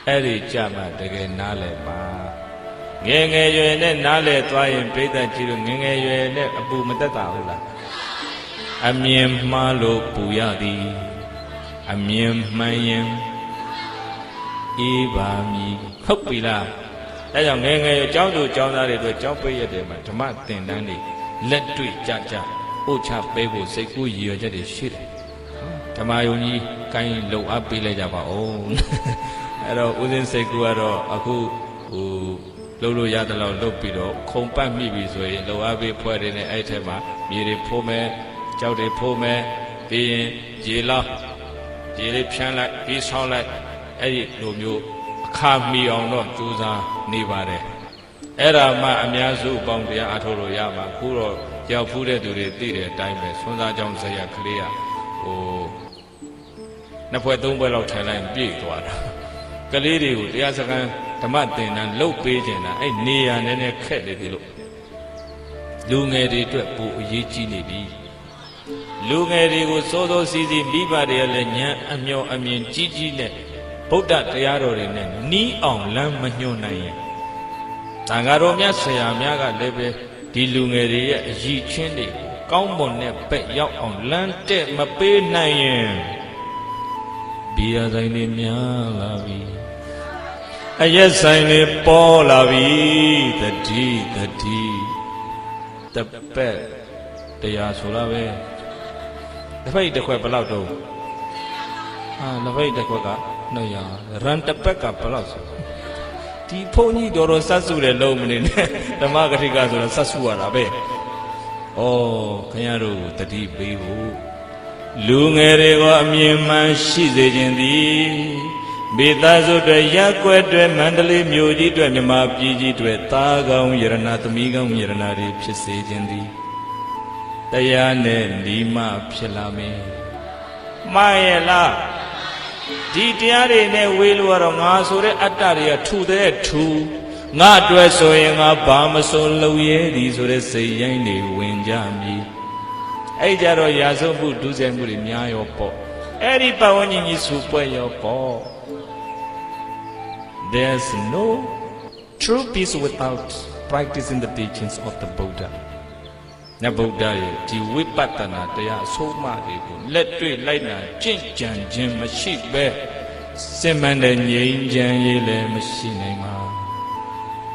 အဲ့ဒီကြမှာတကယ်နားလည်ပါငယ်ငယ်ရွယ်နဲ့နားလည်သွားရင်ပြိဿကြည့်လို့ငယ်ငယ်ရွယ်နဲ့အပူမတက်တာဟုတ်လားအမြင်မှားလို့ပူရသည်အမြင်မှန်ရင်အေးပါမည်ဟုတ်ပြီလားအဲကြောင့်ငယ်ငယ်ရွယ်ကျောင်းသူကျောင်းသားတွေတို့ကျောင်းပိတ်ရတယ်မှာဓမ္မသင်တန်းတွေလက်တွေ့ကြကြပို့ချပေးဖို့စိတ်ကူးရည်ရွယ်ချက်တွေရှိတယ်ဓမ္မယုံကြီးကိုင်းလုံအပ်ပေးလိုက်ကြပါဦးအဲ့တော့ဦးစင်းစိတ်ကူကတော့အခုလှုပ်လို့ရတယ်လို့လှုပ်ပြီးတော့ခုံပတ်မိပြီဆိုရင်လုံအပ်ပေးဖွဲ့တယ်နဲ့အဲ့ထက်မှာမြေတွေဖိုးမယ်ကြောက်တွေဖိုးမယ်ပြီးရင်ရေလောက်ရေလေးဖြန်းလိုက်ပြီးဆောင်းလိုက်အဲ့ဒီလိုမျိုးအခါမီအောင်တော့ကြိုးစားနေပါတယ်အဲ့ဒါမှအများစုပေါင်းတရားအထုတ်လို့ရမှာခုတော့ရောက်ဖူးတဲ့သူတွေသိတဲ့အတိုင်းပဲဆွမ်းစားကြောင်းဇယကလေးကနှစ်ဖွဲ့သုံးဖွဲ့လောက်ထိုင်လိုက်ပြည့်သွားတာကလေးတွေကိုတရားစခန်းဓမ္မသင်တန်းလှုပ်ပေးခြင်းတာအဲ့နေရာနဲ့ခက်နေပြီလို့လူငယ်တွေအတွက်ပိုအရေးကြီးနေပြီလူငယ်တွေကိုစိုးစိုးစီးစီးမိဘတွေလည်းဉာဏ်အမျှော်အမြင်ကြီးကြီးနဲ့ဗုဒ္ဓတရားတော်တွေနဲ့နီးအောင်လမ်းမညွှန်နိုင်ရင်တန်ဃာတော်များဆရာများကလည်းပဲဒီလူငယ်တွေရဲ့အည်ချင်းတွေကောင်းမွန်တဲ့ဘက်ရောက်အောင်လမ်းတဲ့မပေးနိုင်ရင်ဘီယာဆိုင်တွေများလာပြီအရက်ဆိုင်တွေပေါ်လာပြီတတိတပက်တရားဆိုလာပဲတစ်ဖိတ်တစ်ခွက်ဘယ်လောက်တော့တစ်ဖိတ်တစ်ခွက်က200ရန်တစ်ပက်ကဘယ်လောက်ဆိုဒီဘုန်းကြီးတော်တော်စတ်စုတယ်လုံးမနေနဲ့ဓမ္မဂတိကဆိုတော့စတ်စုရတာပဲဩခင်ဗျားတို့တတိပေးဖို့လူငယ်တွေကအမြင်မှန်ရှိစေခြင်းသည်မိသားစုတွေရက်ွက်တွေမန္တလေးမြို့ကြီးတွေမြမပြည်ကြီးတွေသားကောင်းယရနာသမီးကောင်းယရနာတွေဖြစ်စေခြင်းသည်တရားနဲ့ဒီမှဖြစ်လာမယ်မှားရဲ့လားဒီတရားတွေနဲ့ဝေးလို့ရတော့ငါဆိုတဲ့အတ္တတွေကထူတဲ့ထူငါအတွက်ဆိုရင်ငါဘာမဆိုလုံရဲသည်ဆိုတဲ့စိတ်ရိုင်းတွေဝင်ကြမည်အဲ့ကြတော့ရာဇဝမှုဒုစရိုက်မှုတွေများရောပေါ့အဲ့ဒီပတ်ဝန်းကျင်ကြီးစူပွဲရောပေါ့ There's no true peace without practicing the teachings of the Buddha နဗုဒ္ဓရဲ့ဒီဝိပဿနာတရားအဆုံးအမတွေကိုလက်တွေ့လိုက်နာကျင့်ကြံခြင်းမရှိပဲစင်မှန်တဲ့ငြိမ်းချမ်းရေးလည်းမရှိနိုင်ပါ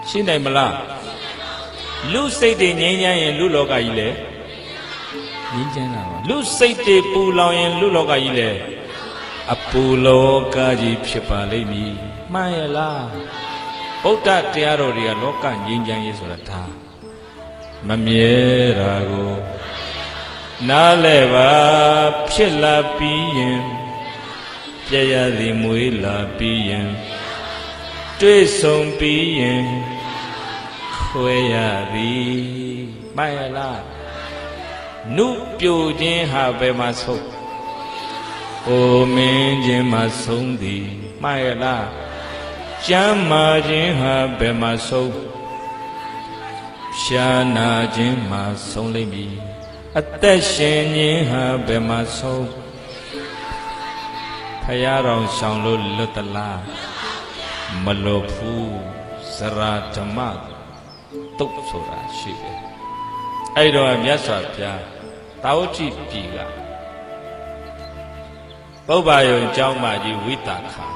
ရှိနိုင်မလားလူစိတ်တွေငြိမ်းချမ်းရင်လူလောကကြီးလည်းငြိမ်းချမ်းတာပါလူစိတ်တွေပူလောင်ရင်လူလောကကြီးလည်းအပူလောကကြီးဖြစ်ပါလိမ့်မည်မှန်ရဲ့လားဗုဒ္ဓတရားတော်တွေကလောကငြိမ်းချမ်းရေးဆိုတာဒါမမြဲတာကိုနားလဲပါဖြစ်လာပြီးရင်ပြရသည်မွေးလာပြီးရင်တွေ့ဆုံပြီးရင်ခွဲရသည်မှန်ရလားနုပြိုခြင်းဟာဘယ်မှာဆုံးအိုမင်းခြင်းမှာဆုံးသည်မှန်ရလားကျမ်းမာခြင်းဟာဘယ်မှာဆုံးရှားနာခြင်းမှာဆုံးလိမ့်မည်အသက်ရှင်ခြင်းဟာဘယ်မှာဆုံးဖယားတော်ရှောင်လို့လွတ်တလားမလွတ်ဘူးစရာဓမ္မတုတ်ဆိုတာရှိတယ်အဲ့တော့မြတ်စွာဘုရားတာဝတိပြည်ကပုဗ္ဗာယုံကျောင်းမကြီးဝိတာခာ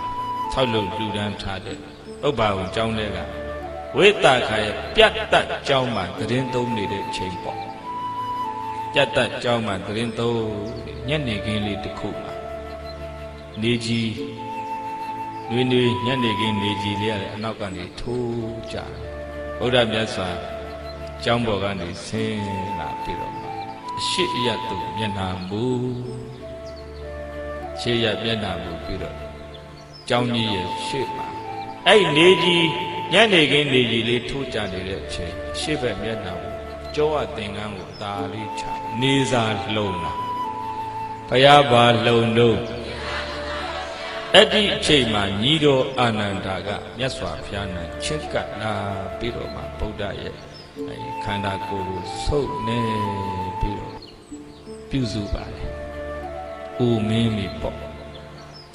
ဆောက်လုပ်လူဒန်းထားတဲ့ပုဗ္ဗာယုံကျောင်းတွေကဝိတာခာရဲ့ပြတ်တတ်ကျောင်းမှာသတင်းသုံးနေတဲ့ချိန်ပေါ့ပြတ်တတ်ကျောင်းမှာသတင်းသုံးညနေခင်းလေးတစ်ခုမှာနေကြီး နွေနွေညနေခင်းနေကြည်လေးရတယ်အနောက်ကနေထိုးကြတယ်ဗုဒ္ဓမြတ်စွာကျောင်းပေါ်ကနေဆင်းလာပြီးတော့အရှိအယတ်သူမျက်နှာမူရှေ့ရမျက်နှာမူပြီးတော့ကျောင်းကြီးရဲ့ရှေ့မှာအဲ့နေကြီးညနေခင်းနေကြီးလေးထိုးကြနေတဲ့အချိန်ရှေ့ဘက်မျက်နှာမူကျောဝသင်္ကန်းကိုตาလေးချနေစာလှုံလာဘုရားဘာလှုံတော့အဲ့ဒီအချိန်မှာညီတော်အာနန္ဒာကမြတ်စွာဘုရားနဲ့ချစ်ကပ်လာပြီးတော့မှဗုဒ္ဓရဲ့ခန္ဓာကိုယ်ကိုဆုပ်နေပြီးတော့ပြုစုပါတယ်။ဦးမင်းမိပေါ့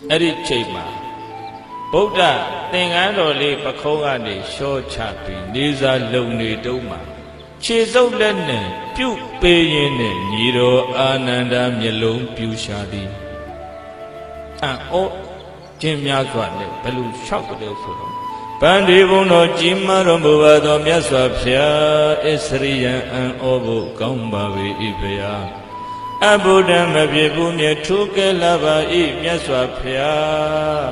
အဲ့ဒီချိန်မှာဗုဒ္ဓသင်္ကန်းတော်လေးပခုံးကနေရှော့ချပြီးနေစာလုံနေတုံးမှာခြေစုပ်လက်နဲ့ပြုတ်ပေးရင်းနဲ့ညီတော်အာနန္ဒာမျက်လုံးပြူရှာသည်အော်ကျင်းများစွာနဲ့ဘယ်လိုလျှောက်ကြလဲဆိုတော့ဗန္ဒီဘုံတော်ကြီးမားတော်မူပါသောမြတ်စွာဘုရားဣသရိယံအံ့ဩဖို့ကောင်းပါ၏ဘုရားအဘုဒ္ဓမဖြစ်ဘူးမြတ်ထူးကဲလာပါ၏မြတ်စွာဘုရား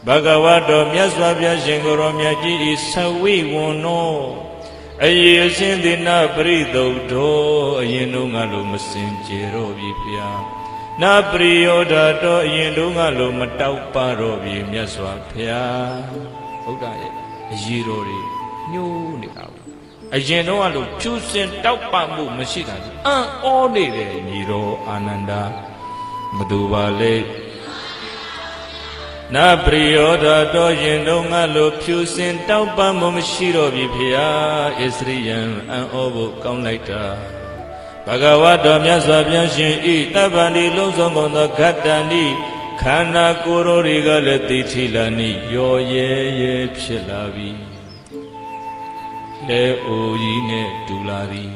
ဘဂဝါတော်မြတ်စွာဘုရားရှင်ကိုယ်တော်မြတ်ကြီးဤသဝိဝန္နောအယေအရှင်သေနပရိသုဒ္ဓောအရင်တို့ငါလိုမစင်ကြယ်တော့ပြီဘုရားနာပရိယောဓာတော်အရင်တို့ငါလိုမတောက်ပါတော့ပြီမြတ်စွာဘုရားဘုရားရဲ့အရေးတော်တွေညှိုးနေတာဘူးအရင်တော့ကလို့ဖြူစင်တောက်ပမှုမရှိတာကြီးအံ့ဩနေတယ်ညီတော်အာနန္ဒာမတူပါလေနာပရိယောဓာတော်ရင်တော့ငါလိုဖြူစင်တောက်ပမှုမရှိတော့ပြီဖေဟာဣသရိယံအံ့ဩဖို့ကောင်းလိုက်တာဘဂဝါတော်မြတ်စွာဘုရားရှင်ဤတပ္ပန္တိလုံးစုံကုန်သောဂတ္တန်ဤခန္ဓာကိုယ်တော်တွေကလည်းသိထီလာနိရောရဲရဲဖြစ်လာပြီလဲအိုကြီးနဲ့တူလာသည်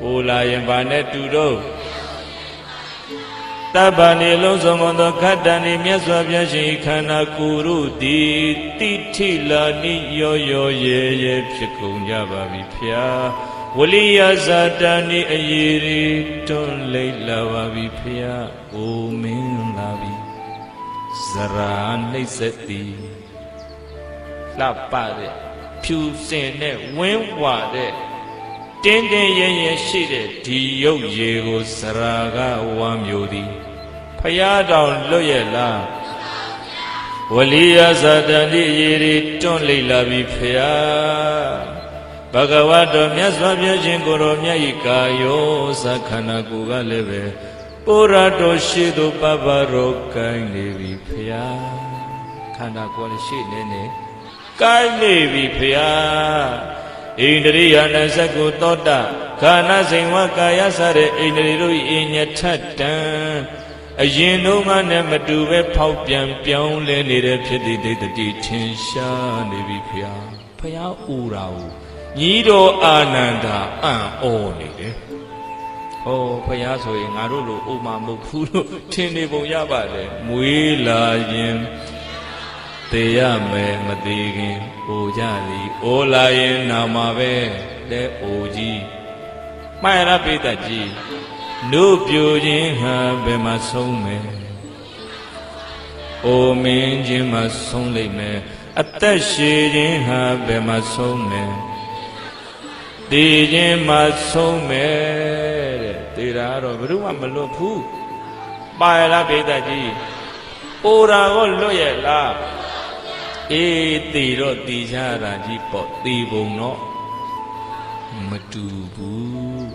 အိုလာရင်ဘာနဲ့တူတော့တပ္ပန္တိလုံးစုံကုန်သောဂတ္တန်ဤမြတ်စွာဘုရားရှင်ဤခန္ဓာကိုယ်တို့သည်သိထီလာနိရောရောရဲရဲဖြစ်ကုန်ကြပါပြီဖျားဝလိယဇာတန်ဤအယေရီတွန်းလိမ့်လာပါပြီဖျားအိုမင်းလာပြီဇရာနှိမ့်ဆက်သည်လှပတဲ့ဖြူစင်တဲ့ဝင်းဝါတဲ့တင်းတင်းရဲရဲရှိတဲ့ဒီရုပ်ရည်ကိုဇရာကဝမ်းမျိုးသည်ဖျားတော်လွတ်ရဲ့လားဝလိယဇာတန်ဤအယေရီတွန်းလိမ့်လာပြီဖျားဘဂဝါတော်မြတ်စွာဘုရားရှင်ကိုယ်တော်မြတ်ဤကာယောသခန္ဓာကိုယ်ကလည်းပဲပုရတော်ရှိသူပပရောကိုင်းနေပြီဖျားခန္ဓာကိုယ်လည်းရှိနေနေကိုင်းနေပြီဖျားဣန္ဒြိယနစကုသောတခန္ဓာစိန်ဝကာယစတဲ့ဣန္ဒြေတို့ဤညထတံအရင်တုန်းကနဲ့မတူပဲဖောက်ပြန်ပြောင်းလဲနေတဲ့ဖြစ်သည့်ဒိဋ္ဌိထင်ရှားနေပြီဖျားဖျားဥရာဟုညီတော်အာနန္ဒာအံ့ဩနေတယ်ဟောဖျားဆိုရင်ငါတို့လိုဥမာမဟုတ်ဘူးလို့ထင်နေပုံရပါတယ်မွေးလာရင်သေရမယ်မသေးခင်အိုကြသည်အိုလာရင်နာမှာပဲတဲ့အိုကြီးမှန်ရပိတကြီးနုပြိုခြင်းဟာဘယ်မှာဆုံးမယ်အိုမင်းခြင်းမှာဆုံးလိမ့်မယ်အသက်ရှည်ခြင်းဟာဘယ်မှာဆုံးမယ်တည်ခြင်းမှာဆုံးမယ်တဲ့တည်တာတော့ဘယ်သူမှမလွတ်ဘူးပါရလားပိဋကကြီးအိုရာကိုလွတ်ရဲ့လားအေးတည်တော့တည်ကြတာကြီးပေါ့တည်ပုံတော့မတူဘူး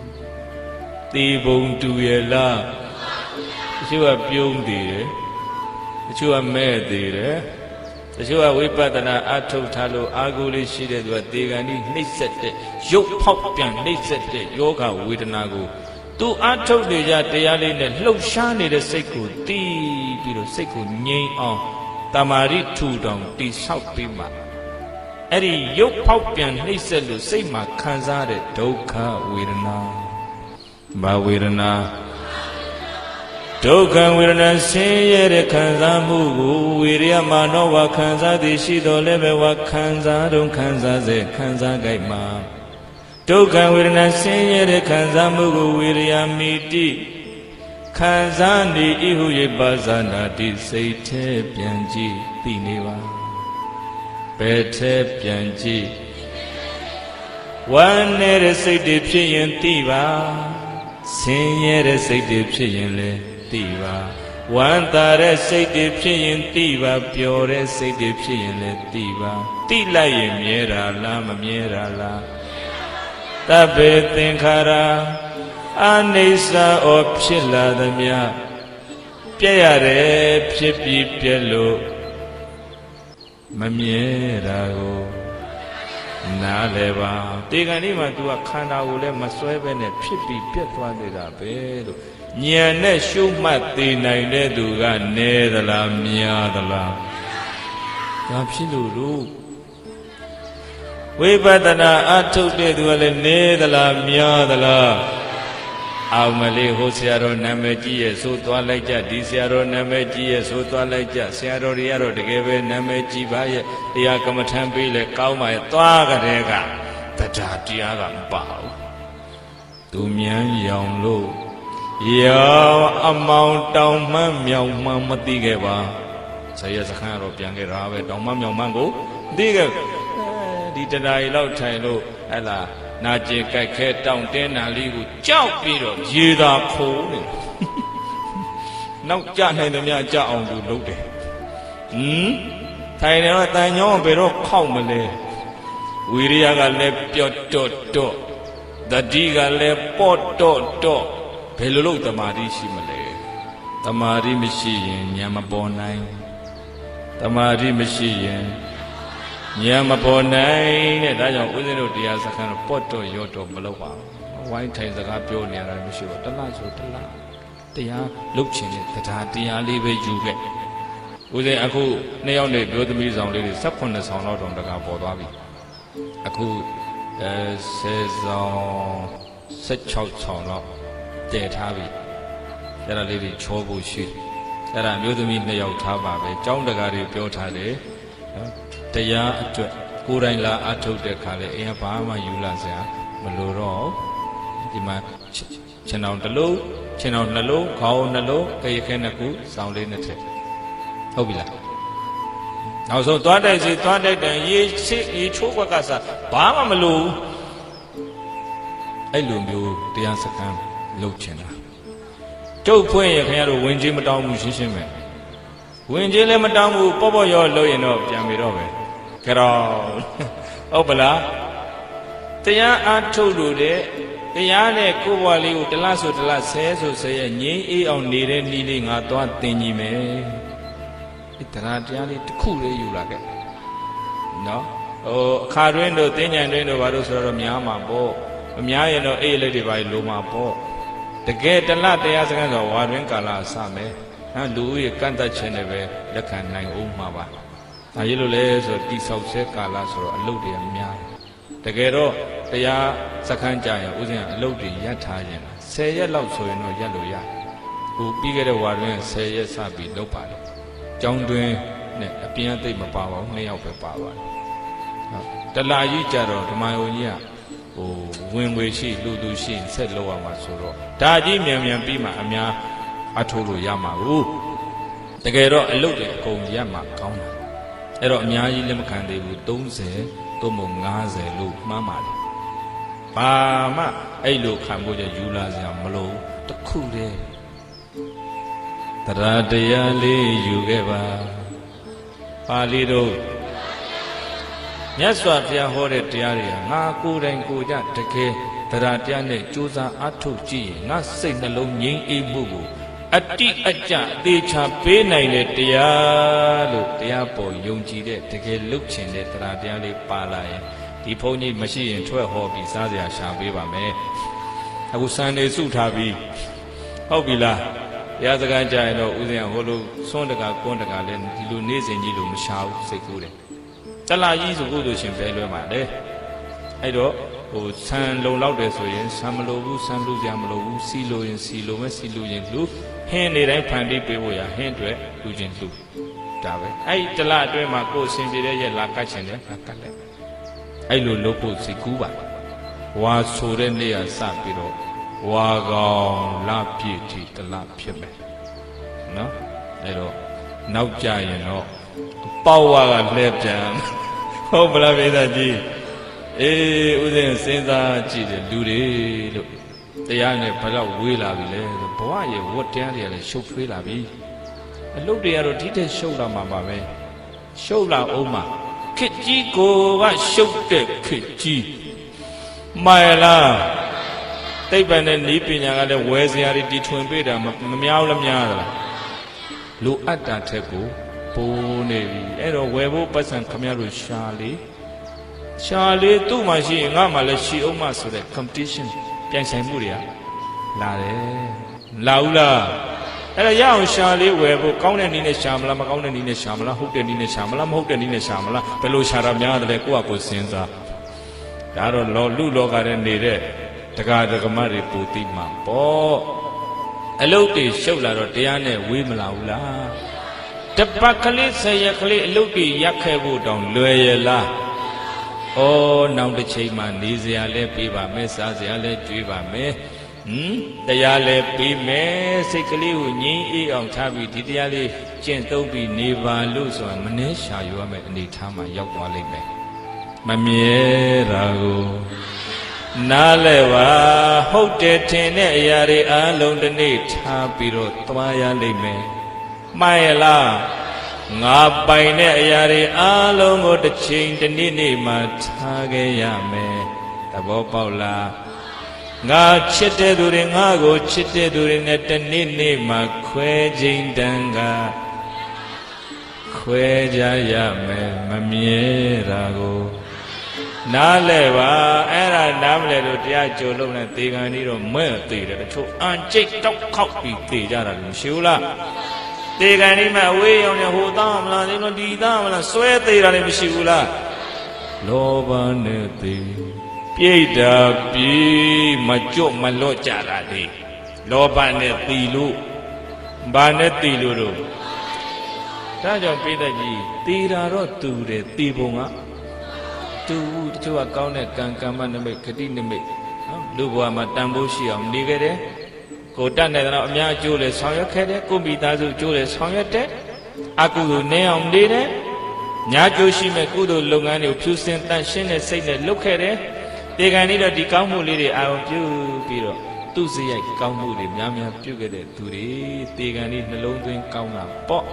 တည်ပုံတူရဲ့လားတချို့ကပြုံးတည်တယ်တချို့ကမဲ့တည်တယ်တချို့ကဝိပဿနာအထုတ်ထားလို့အာဟုလေးရှိတဲ့သူကသေဂန်ဒီနှိမ့်ဆက်တဲ့ရုပ်ဖောက်ပြန်နှိမ့်ဆက်တဲ့ယောဂဝေဒနာကိုသူအထုတ်နေကြတရားလေးနဲ့လှုပ်ရှားနေတဲ့စိတ်ကိုတီးပြီးတော့စိတ်ကိုငြိမ်အောင်တမာရိထူတောင်တိဆောက်ပြီးမှအဲ့ဒီရုပ်ဖောက်ပြန်နှိမ့်ဆက်လို့စိတ်မှာခံစားတဲ့ဒုက္ခဝေဒနာဘာဝေဒနာဒုက္ခဝေဒနာဆင်းရဲတဲ့ခံစားမှုကိုဝိရိယမာနောဝခံစားသည်ရှိတော်လည်းပဲဝခံစားတုံခံစားစေခံစားကြိုက်မှာဒုက္ခဝေဒနာဆင်းရဲတဲ့ခံစားမှုကိုဝိရိယမိတိ ခံစားနေဤဟု၍ပါဇာနာတိစိတ်ထဲပြန်ကြည့်သိနေပါဘယ်ထဲပြန်ကြည့်ဝမ်းနေတဲ့စိတ်တွေဖြစ်ရင်သိပါဆင်းရဲတဲ့စိတ်တွေဖြစ်ရင်လည်းသိပါဝမ်းသာတဲ့စိတ်တွေဖြစ်ရင်သိပါပျော်တဲ့စိတ်တွေဖြစ်ရင်လည်းသိပါသိလိုက်ရင်မြဲတာလားမမြဲတာလားတဗ္ဗေသင်္ခါရအနိစ္စဩဖြစ်လာသမျှပြည့်ရတယ်ဖြစ်ပြီးပြည့်လို့မမြဲတာကိုနားလဲပါတေကန်ဒီမှာ तू ကခန္ဓာကိုလည်းမစွဲပဲနဲ့ဖြစ်ပြီးပြတ်သွားသေးတာပဲလို့ဉာဏ်နဲ့ရှုမှတ်သိနိုင်တဲ့သူကနေသလားများသလားဒါဖြစ်လို့တို့ဝိပဿနာအထုတ်တဲ့သူကလည်းနေသလားများသလားအောင်မလေးဟိုဆရာတော်နာမည်ကြီးရဲ့ဆိုသွားလိုက်ကြဒီဆရာတော်နာမည်ကြီးရဲ့ဆိုသွားလိုက်ကြဆရာတော်တွေကတော့တကယ်ပဲနာမည်ကြီးပါရဲ့တရားကမ္မထမ်းပေးလဲကောင်းပါရဲ့သွားကြတဲ့ကတရားတရားကမပါဘူးသူမြန်ရောင်လို့ရောင်အမောင်တောင်မှန်းမြောင်မှန်းမသိခဲ့ပါဆရာစခန်းတော့ပြန်ခဲ့တာပဲတောင်မှန်းမြောင်မှန်းကိုသိခဲ့ဒီတရားရီလောက်ထိုင်လို့ဟဲ့လားနာကျင်ကြိုက်ခဲတောင့်တင်းတာလေးကိုကြောက်ပြီးတော့ရေသာခိုးနေနောက်ကြနိုင်သမျှကြအောင်သူလုပ်တယ်ထိုင်တယ်တော့တန်ညောင်းဘယ်တော့ခောက်မလဲဝိရိယကလည်းပြော့တော့တော့တတိကလည်းပေါ့တော့တော့ဘယ်လိုလုပ်တမာတိရှိမလဲတမာတိမရှိရင်ဉာဏ်မပေါ်နိုင်တမာတိမရှိရင်ဉာဏ်မပေါ်နိုင်တဲ့ဒါကြောင့်ဦးဇင်းတို့တရားစခန်းတော့ပေါ့တော့ရော့တော့မလုပ်ပါဘူးဝိုင်းထိုင်စကားပြောနေရတာမရှိဘူးတလားဆိုတလားတရားလုတ်ချင်တဲ့တရားလေးပဲယူခဲ့ဦးဇင်းအခုနှစ်ယောက်နဲ့ပြောသမီးဆောင်လေးတွေ18ဆောင်တော့တောင်တကာပေါ်သွားပြီအခု10ဆောင်16ဆောင်တော့တည်ထားပြီအဲ့ဒါလေးတွေချောဖို့ရှိအဲ့ဒါမျိုးသမီးနှစ်ယောက်ထားပါပဲကျောင်းတကာတွေပြောထားတယ်နော်တရားအတွက်ကိုယ်တိုင်လာအထုတ်တဲ့ခါလေအရင်ဘာမှယူလာစရာမလိုတော့ဒီမှာခြေနှောင်တစ်လုံးခြေနှောင်နှလုံးခေါင်းနှလုံးကြိတ်ခဲနှစ်ခုစောင်းလေးနှစ်ထည့်ဟုတ်ပြီလားနောက်ဆုံးသွားတိုက်စီသွားတိုက်တယ်ရေချိုးကွက်ကစားဘာမှမလိုဘူးအဲ့လိုမျိုးတရားစခန်းလုပ်ချင်တာကျုပ်ဖွင့်ရခင်ဗျားတို့ဝင်ကြီးမတောင်းဘူးရှင်းရှင်းပဲဝင်ကြီးလည်းမတောင်းဘူးပေါ့ပေါ့ရောလို့ရင်တော့ပြန်ပြီတော့ပဲကြတော့ဟုတ်ပလားတရားအားထုတ်လို့တဲ့တရားနဲ့ကိုယ်ဘဝလေးကိုတလားဆိုတလားဆဲဆိုဆဲရဲ့ငြိမ်းအေးအောင်နေတဲ့နည်းလေးငါသွားသင်ကြည့်မယ်ဒီတရားလေးတစ်ခုလေးယူလာခဲ့နော်အခါတွင်းတို့တင်းညံတွင်းတို့ဘာလို့ဆိုတော့များမှာပေါ့မများရင်တော့အေးလေးတွေပါလိုမှာပေါ့တကယ်တလားတရားစကားဆိုဝါတွင်းကာလအစမယ်လူဦးရေကန့်သက်ခြင်းနဲ့ပဲလက်ခံနိုင်အောင်မှာပါဒါရလို့လဲဆိုတိဆောက်ဆဲကာလဆိုတော့အလုပ်တွေများတကယ်တော့တရားစခန်းကြရင်ဥစဉ်အလုပ်တွေရပ်ထားခြင်း10ရက်လောက်ဆိုရင်တော့ရပ်လို့ရဟိုပြီးခဲ့တဲ့ဝါတွင်10ရက်စပြီးလုပ်ပါလေကျောင်းတွင်နဲ့အပြင်အသိမပါပါဘူး2ယောက်ပဲပါပါတယ်ဟုတ်တလာကြီးကြတော့ဓမ္မယုံကြီးကဟိုဝင်ငွေရှိလူသူရှိဆက်လောက်ရမှာဆိုတော့ဒါကြီးမြန်မြန်ပြီးမှအများအထိုးလို့ရမှာဘူးတကယ်တော့အလုပ်တွေအကုန်ရပ်မှာကောင်းတာအဲ့တော့အများကြီးလက်မခံသေးဘူး30သို့မဟုတ်50လို့မှန်းပါတယ်ဘာမှအဲ့လိုခံဖို့ကြယူလာစရာမလိုတခုတည်းတရားတရားလေးယူခဲ့ပါပါဠိတော်မြတ်စွာဘုရားဟောတဲ့တရားတွေကငါကိုယ်တိုင်ကိုယ်ကြတကယ်တရားတရားနဲ့ကြိုးစားအားထုတ်ကြည့်ရင်ငါစိတ်နှလုံးငြိမ်းအေးမှုကိုအတိအကျသေချာပေးနိုင်တဲ့တရားလို့တရားပေါ်ယုံကြည်တဲ့တကယ်လုတ်ချင်တဲ့တရားတရားလေးပါလာရင်ဒီဘုန်းကြီးမရှိရင်ထွက်ဟောပြီးစားစရာရှာပေးပါမယ်အခုစံနေစုထားပြီးဟုတ်ပြီလားတရားစကားကြရင်တော့ဥစဉ်ဟိုလိုစွန့်တကာကွန်းတကာလည်းဒီလိုနေစဉ်ကြီးလို့မရှာဘူးစိတ်ကူးတယ်တလာကြီးဆိုလို့ရှင်ပဲလွဲမှာလေအဲ့တော့ဟိုဆံလုံလောက်တယ်ဆိုရင်ဆံမလိုဘူးဆံလူကြမလိုဘူးစီလိုရင်စီလိုမဲ့စီလူရင်လူဟင်းနေတိုင်းဖန်တီးပေးဖို့ရဟင်းတွေလူချင်းလူဒါပဲအဲ့တလအတွင်းမှာကိုယ်အစဉ်ပြေတဲ့ရဲ့လာကတ်ချင်တယ်လာကတ်လိုက်အဲ့လိုလုပ်ဖို့စိတ်ကူးပါဝါဆိုတဲ့နေ့ကစပြီးတော့ ဝါကောင်လပြည့်တီတလဖြစ်မယ်နော်အဲ့တော့နောက်ကြရင်တော့ပေါ့ဝါကလှည့်ပြန်ဟုတ်မလားပိဿကြီးအေးဥစဉ်စဉ်းစားကြည့်တယ်လူတွေလို့တရားနဲ့ဘယ်တော့ဝေးလာပြီလဲဆိုဘဝရဲ့ဝတ်တရားတွေကလည်းရှုပ်ထွေးလာပြီအလုပ်တွေကတော့ဒီတဲ့ရှုပ်လာမှာပါပဲရှုပ်လာအောင်မှာခစ်ကြီးကိုကရှုပ်တဲ့ခစ်ကြီးမှန်လားသိပ္ပံနဲ့ဤပညာကလည်းဝယ်စရာတွေတီထွင်ပေးတာမများလားများလားလူအပ်တာထက်ကိုပိုးနေပြီအဲ့တော့ဝယ်ဖို့ပတ်စံခမရတို့ရှာလေသူ့မှာရှိရင်ငါမှလည်းရှိအောင်မဆိုတဲ့ competition ပြိုင်ဆိုင်မှုတွေကလာတယ်လာဘူးလားအဲ့ဒါရအောင်ရှာလေဝယ်ဖို့ကောင်းတဲ့နည်းနဲ့ရှာမလားမကောင်းတဲ့နည်းနဲ့ရှာမလားဟုတ်တဲ့နည်းနဲ့ရှာမလားမဟုတ်တဲ့နည်းနဲ့ရှာမလားဘယ်လိုရှာတာများတယ်ကိုယ့်အကိုစဉ်းစားဒါတော့လူလောကထဲနေတဲ့တက္ကဒကမတွေပူတိမှာပေါ့အလုတ်တွေရှုပ်လာတော့တရားနဲ့ဝေးမလာဘူးလားတပတ်ကလေးဆယ်ရက်ကလေးအလုတ်တွေရက်ခဲ့ဖို့တောင်လွယ်ရလားဩနောက်တစ်ချိန်မှနေစရာလဲပေးပါမယ်စားစရာလဲကြွေးပါမယ်တရားလဲပေးမယ်စိတ်ကလေးကိုငြိမ်းအေးအောင်ထားပြီးဒီတရားလေးကျင့်သုံးပြီးနေပါလို့ဆိုတာမနှဲရှာယူရမယ့်အနေထားမှာရောက်သွားလိမ့်မယ်မမြဲတာကိုနားလဲပါဟုတ်တယ်ထင်တဲ့အရာတွေအလုံးတစ်နေ့ထားပြီးတော့သွားရလိမ့်မယ်မှန်ရဲ့လားငါပိုင်တဲ့အရာတွေအလုံးကိုတစ်ချိန်တစ်နေ့မှထားခဲ့ရမယ်သဘောပေါက်လားငါချစ်တဲ့သူတွေငါကိုချစ်တဲ့သူတွေနဲ့တစ်နေ့မှခွဲချိန်တန်ကခွဲကြရမယ်မမြဲတာကိုနားလဲပါအဲ့ဒါနားမလဲလို့တရားကြိုလုံးနဲ့သေခံနေတော့မဲ့သေးတယ်တချို့အန်ကျိတ်တောက်ခောက်ပြီးသေကြတာလို့ရှိဘူးလားသေခံနေမှအဝေးရောင်နေဟိုသားမလားဒီသားမလားစွဲသေးတာလည်းမရှိဘူးလားလောဘနဲ့သေပြိတ္တာပြီးမကြွမလော့ကြတာလေလောဘနဲ့သေလို့ဘာနဲ့သေလို့တော့ဒါကြောင့်ပိဋကကြီးသေတာတော့တူတယ်သေပုံကတူတချို့ကကောင်းတဲ့ကံကမ္မနမိတ်ဂတိနမိတ်နော်လူဘဝမှာတန်ဖိုးရှိအောင်နေခဲ့တယ်ကိုတတ်တဲ့တော့အများအကျိုးလဲဆောင်ရွက်ခဲ့တယ်ကိုမိသားစုအကျိုးလဲဆောင်ရွက်တယ်အကုသိုလ်နည်းအောင်နေတယ်ညာကျိုးရှိမဲ့ကုသိုလ်လုပ်ငန်းတွေကိုဖြူစင်တန့်ရှင်းတဲ့စိတ်နဲ့လုပ်ခဲ့တယ်ဒီကံนี้တော့ဒီကောင်းမှုလေးတွေအာရုံပြုပြီးတော့သူ့စရိုက်ကောင်းမှုတွေများများပြုခဲ့တဲ့သူတွေဒီကံนี้နှလုံးသွင်းကောင်းတာပေါ့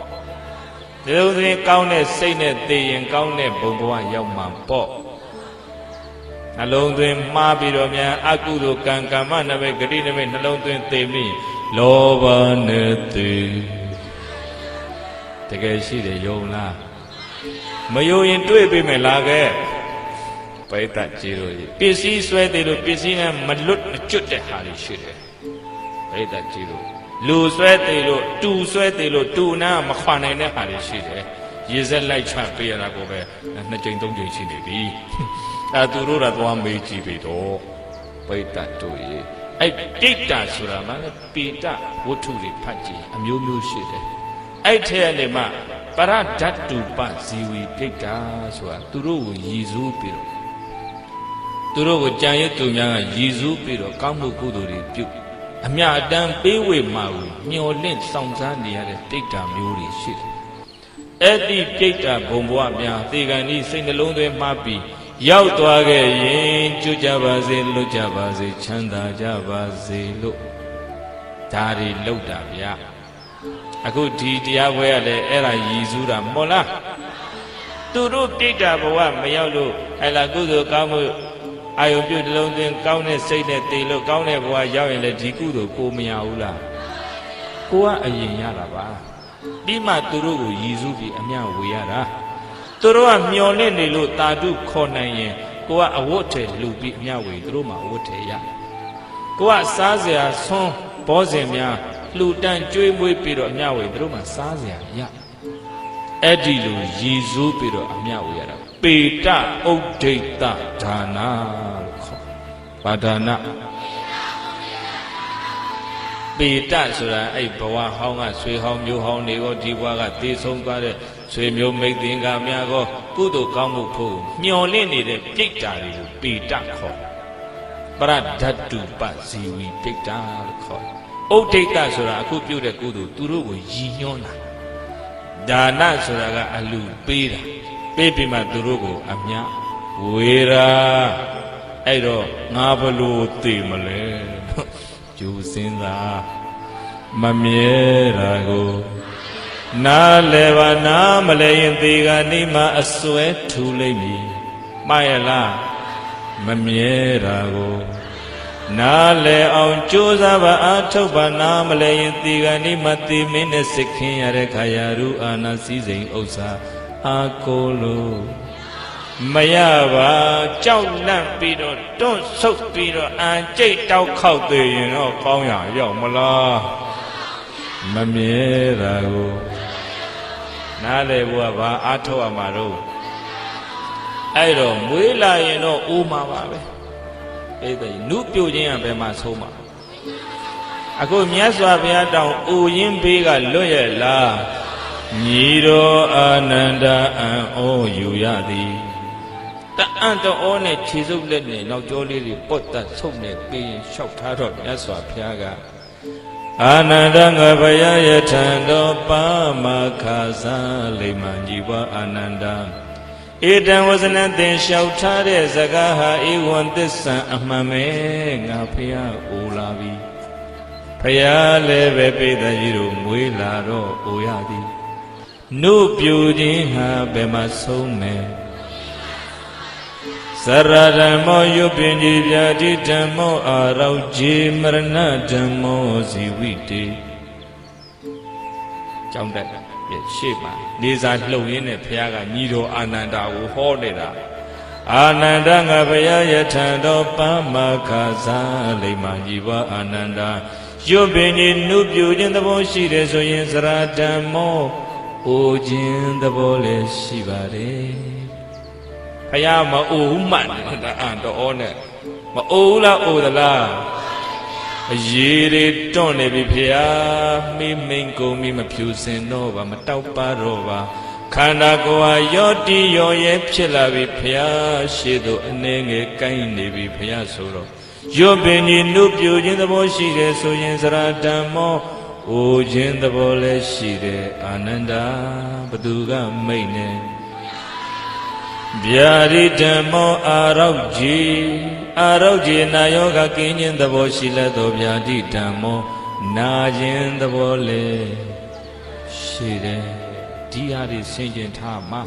နှလုံးသွင်းကောင်းတဲ့စိတ်နဲ့သိရင်ကောင်းတဲ့ဘုံဘဝရောက်မှာပေါ့နှလုံးသွင်းမှားပြီးတော့များအကုသိုလ်ကံကမ္မနမိတ်ဂတိနမိတ်နှလုံးသွင်းသိပြီးလောဘနဲ့သိတကယ်ရှိတယ်ယုံလားမယုံရင်တွေ့ပြီမယ်လားခဲ့ပိဋကကြီးတို့ပစ္စည်းဆွဲသေးလို့ပစ္စည်းနဲ့မလွတ်မကျွတ်တဲ့ဟာတွေရှိတယ်ပိဋကကြီးတို့လူဆွဲသေးလို့တူဆွဲသေးလို့တူနာမခွာနိုင်တဲ့ဟာတွေရှိတယ်ရေစက်လိုက်ချပေးရတာကိုပဲ2ကြိမ်3ကြိမ်ရှိနေပြီအဲသူတို့ကသွားမေးကြည့်ပြီတော့ပိဋကတို့ရေအဲ့ပိဋကဆိုတာမှလည်းပိဋကဝတ္ထုတွေဖတ်ကြည့်အမျိုးမျိုးရှိတယ်အဲ့ထဲကနေမှပရဒတ္တုပဇီဝီပိဋကဆိုတာသူတို့ကိုရည်စူးပြီးတော့သူတို့ကိုကြံရည်သူများကရည်စူးပြီးတော့ကောင်းမှုကုသိုလ်တွေပြုအမြအတမ်းပေးဝေမှာကိုညှော်လင့်ဆောင်စားနေရတဲ့ပိဋကမျိုးတွေရှိတယ်အဲ့ဒီပိဋကဘုံဘဝများသေကံဤစိတ်နှလုံးသွင်းမှပြီးရောက်သွားခဲ့ရင်ကျွတ်ကြပါစေလွတ်ကြပါစေချမ်းသာကြပါစေလို့ဒါတွေလောက်တာဗျာအခုဒီတရားပွဲရလဲအဲ့ဒါရည်စူးတာမဟုတ်လားသူတို့ပိဋကဘဝမရောက်လို့အဲ့လာကုသိုလ်ကောင်းမှုအာယုပြုတလုံးသွင်းကောင်းတဲ့စိတ်နဲ့တည်လို့ကောင်းတဲ့ဘဝရောက်ရင်လည်းဒီကုသိုလ်ကိုမရဘူးလားကိုကအရင်ရတာပါပြီးမှသူတို့ကိုရည်စူးပြီးအမျှဝေရတာသူတို့ကမျော်လင့်နေလို့တာတုခေါ်နိုင်ရင်ကိုကအဝတ်ထဲလူပြီးအမျှဝေသူတို့မှအဝတ်ထဲရကိုကစားစရာဆွန်းဘောဇင်များလှူတန်းကြွေးမွေးပြီးတော့အမျှဝေသူတို့မှစားစရာရအဲ့ဒီလိုရည်စူးပြီးတော့အမျှဝေရတာပေတဥဒိဋ္ဌဒါနာလို့ခေါ်ဘာဒါနပေတဆိုတာအဲ့ဘဝဟောင်းကဆွေဟောင်းမျိုးဟောင်းတွေကိုဒီဘဝကသေဆုံးသွားတဲ့ဆွေမျိုးမိတ်သင်္ကာများကိုကုသိုလ်ကောင်းမှုဖို့မျှော်လင့်နေတဲ့ပြိတ္တာတွေကိုပေတခေါ် ပရဒတ္တုပဇီဝီဒိဋ္ဌာလို့ခေါ်တယ်။ဥဒိဋ္ဌဆိုတာအခုပြုတဲ့ကုသိုလ်သူတို့ကိုရည်ညွှန်းတာ။ဒါနဆိုတာကအလူပေးတာပေးပြီးမှသူတို့ကိုအမြဝေရာအဲ့တော့ငါဘလို့သိမလဲကျူစင်းသာမမြဲတာကိုနားလဲပါနားမလဲရင်သေကနိမအစွဲထူလိုက်ပြီမှားရလားမမြဲတာကိုနားလဲအောင်ကြိုးစားပါအားထုတ်ပါနားမလဲရင်သေကနိမသေမင်းနဲ့စိတ်ခင်းရတဲ့ခါရရူအာနာစည်းစိမ်ဥစ္စာအာကိုလို့မရပါကြောက်လန့်ပြီးတော့တွန့်ဆုတ်ပြီးတော့အန်ကြိတ်တောက်ခောက်သေးရင်တော့ကောင်းရရောက်မလားမမြဲတာကိုနားလေဘုရားဘာအားထုတ်ရမှာတော့အဲ့တော့မွေးလာရင်တော့အိုးမှာပါပဲအဲ့ဒါနုပြိုခြင်းကဘယ်မှာဆုံးမှာအခုမြတ်စွာဘုရားတောင်အိုရင်းဘေးကလွတ်ရဲ့လားညီတော်အာနန္ဒအံဩယူရသည်တအံ့တော်နဲ့ခြေစုပ်လက်နဲ့နောက်ကျောလေးတွေပုတ်တက်ဆုံးနေပြီးရင်လျှောက်ထားတော့မြတ်စွာဘုရားကအာနန္ဒငါဘယယထံတော်ပါမခါစားလိမ္မာညီဘအာနန္ဒဧတံဝဇနသင်လျှောက်ထားတဲ့စကားဟာဧဝံသစ္စာအမှန်ပဲငါဘုရားအိုလာပြီဘုရားလည်းပဲပိဿကြီးတို့မွေးလာတော့အိုရသည်နုပြူခြင်းဟာဘယ်မှာဆုံးမယ်သရဓမ္မောယုပင်ကြီးပြာတိဓမ္မောအာရောက်ကြီးမရဏဓမ္မောဇီဝိတေကြောင်းတက်ရှေ့မှာနေစာလှုပ်ရင်းနဲ့ဘုရားကညီတော်အာနန္ဒာကိုဟောနေတာအာနန္ဒငါဘုရားယထံတော်ပမခါစားလိမ္မာကြီးဘအာနန္ဒာယုပင်ကြီးနုပြူခြင်းသဘောရှိတယ်ဆိုရင်သရဓမ္မောအိုခြင်းသဘောလည်းရှိပါတယ်ဘုရားမအိုဘူးမှန်တယ်အံတော်နဲ့မအိုဘူးလားအိုသလားအရေးတွေတွန့်နေပြီဘုရားမိမိန်ကုန်မိမဖြူစင်တော့ပါမတောက်ပါတော့ပါခန္ဓာကိုယ်ဟာရောတိရောရဲဖြစ်လာပြီဘုရားရှေ့သို့အနေငယ်ကိုင်းနေပြီဘုရားဆိုတော့ရွတ်ပင်ကြီးနုပြိုခြင်းသဘောရှိတယ်ဆိုရင်သရဓမ္မောအိုခြင်းသဘောလည်းရှိတယ်အာနန္ဒာဘသူကမိတ်နေဗျာရိဓမ္မောအာရောက်ကြီးနာယောဂကင်းခြင်းသဘောရှိလက်သောဗျာတိဓမ္မောနာခြင်းသဘောလည်းရှိတယ်ဒီဟာတွေဆင်ခြင်ထားမှာ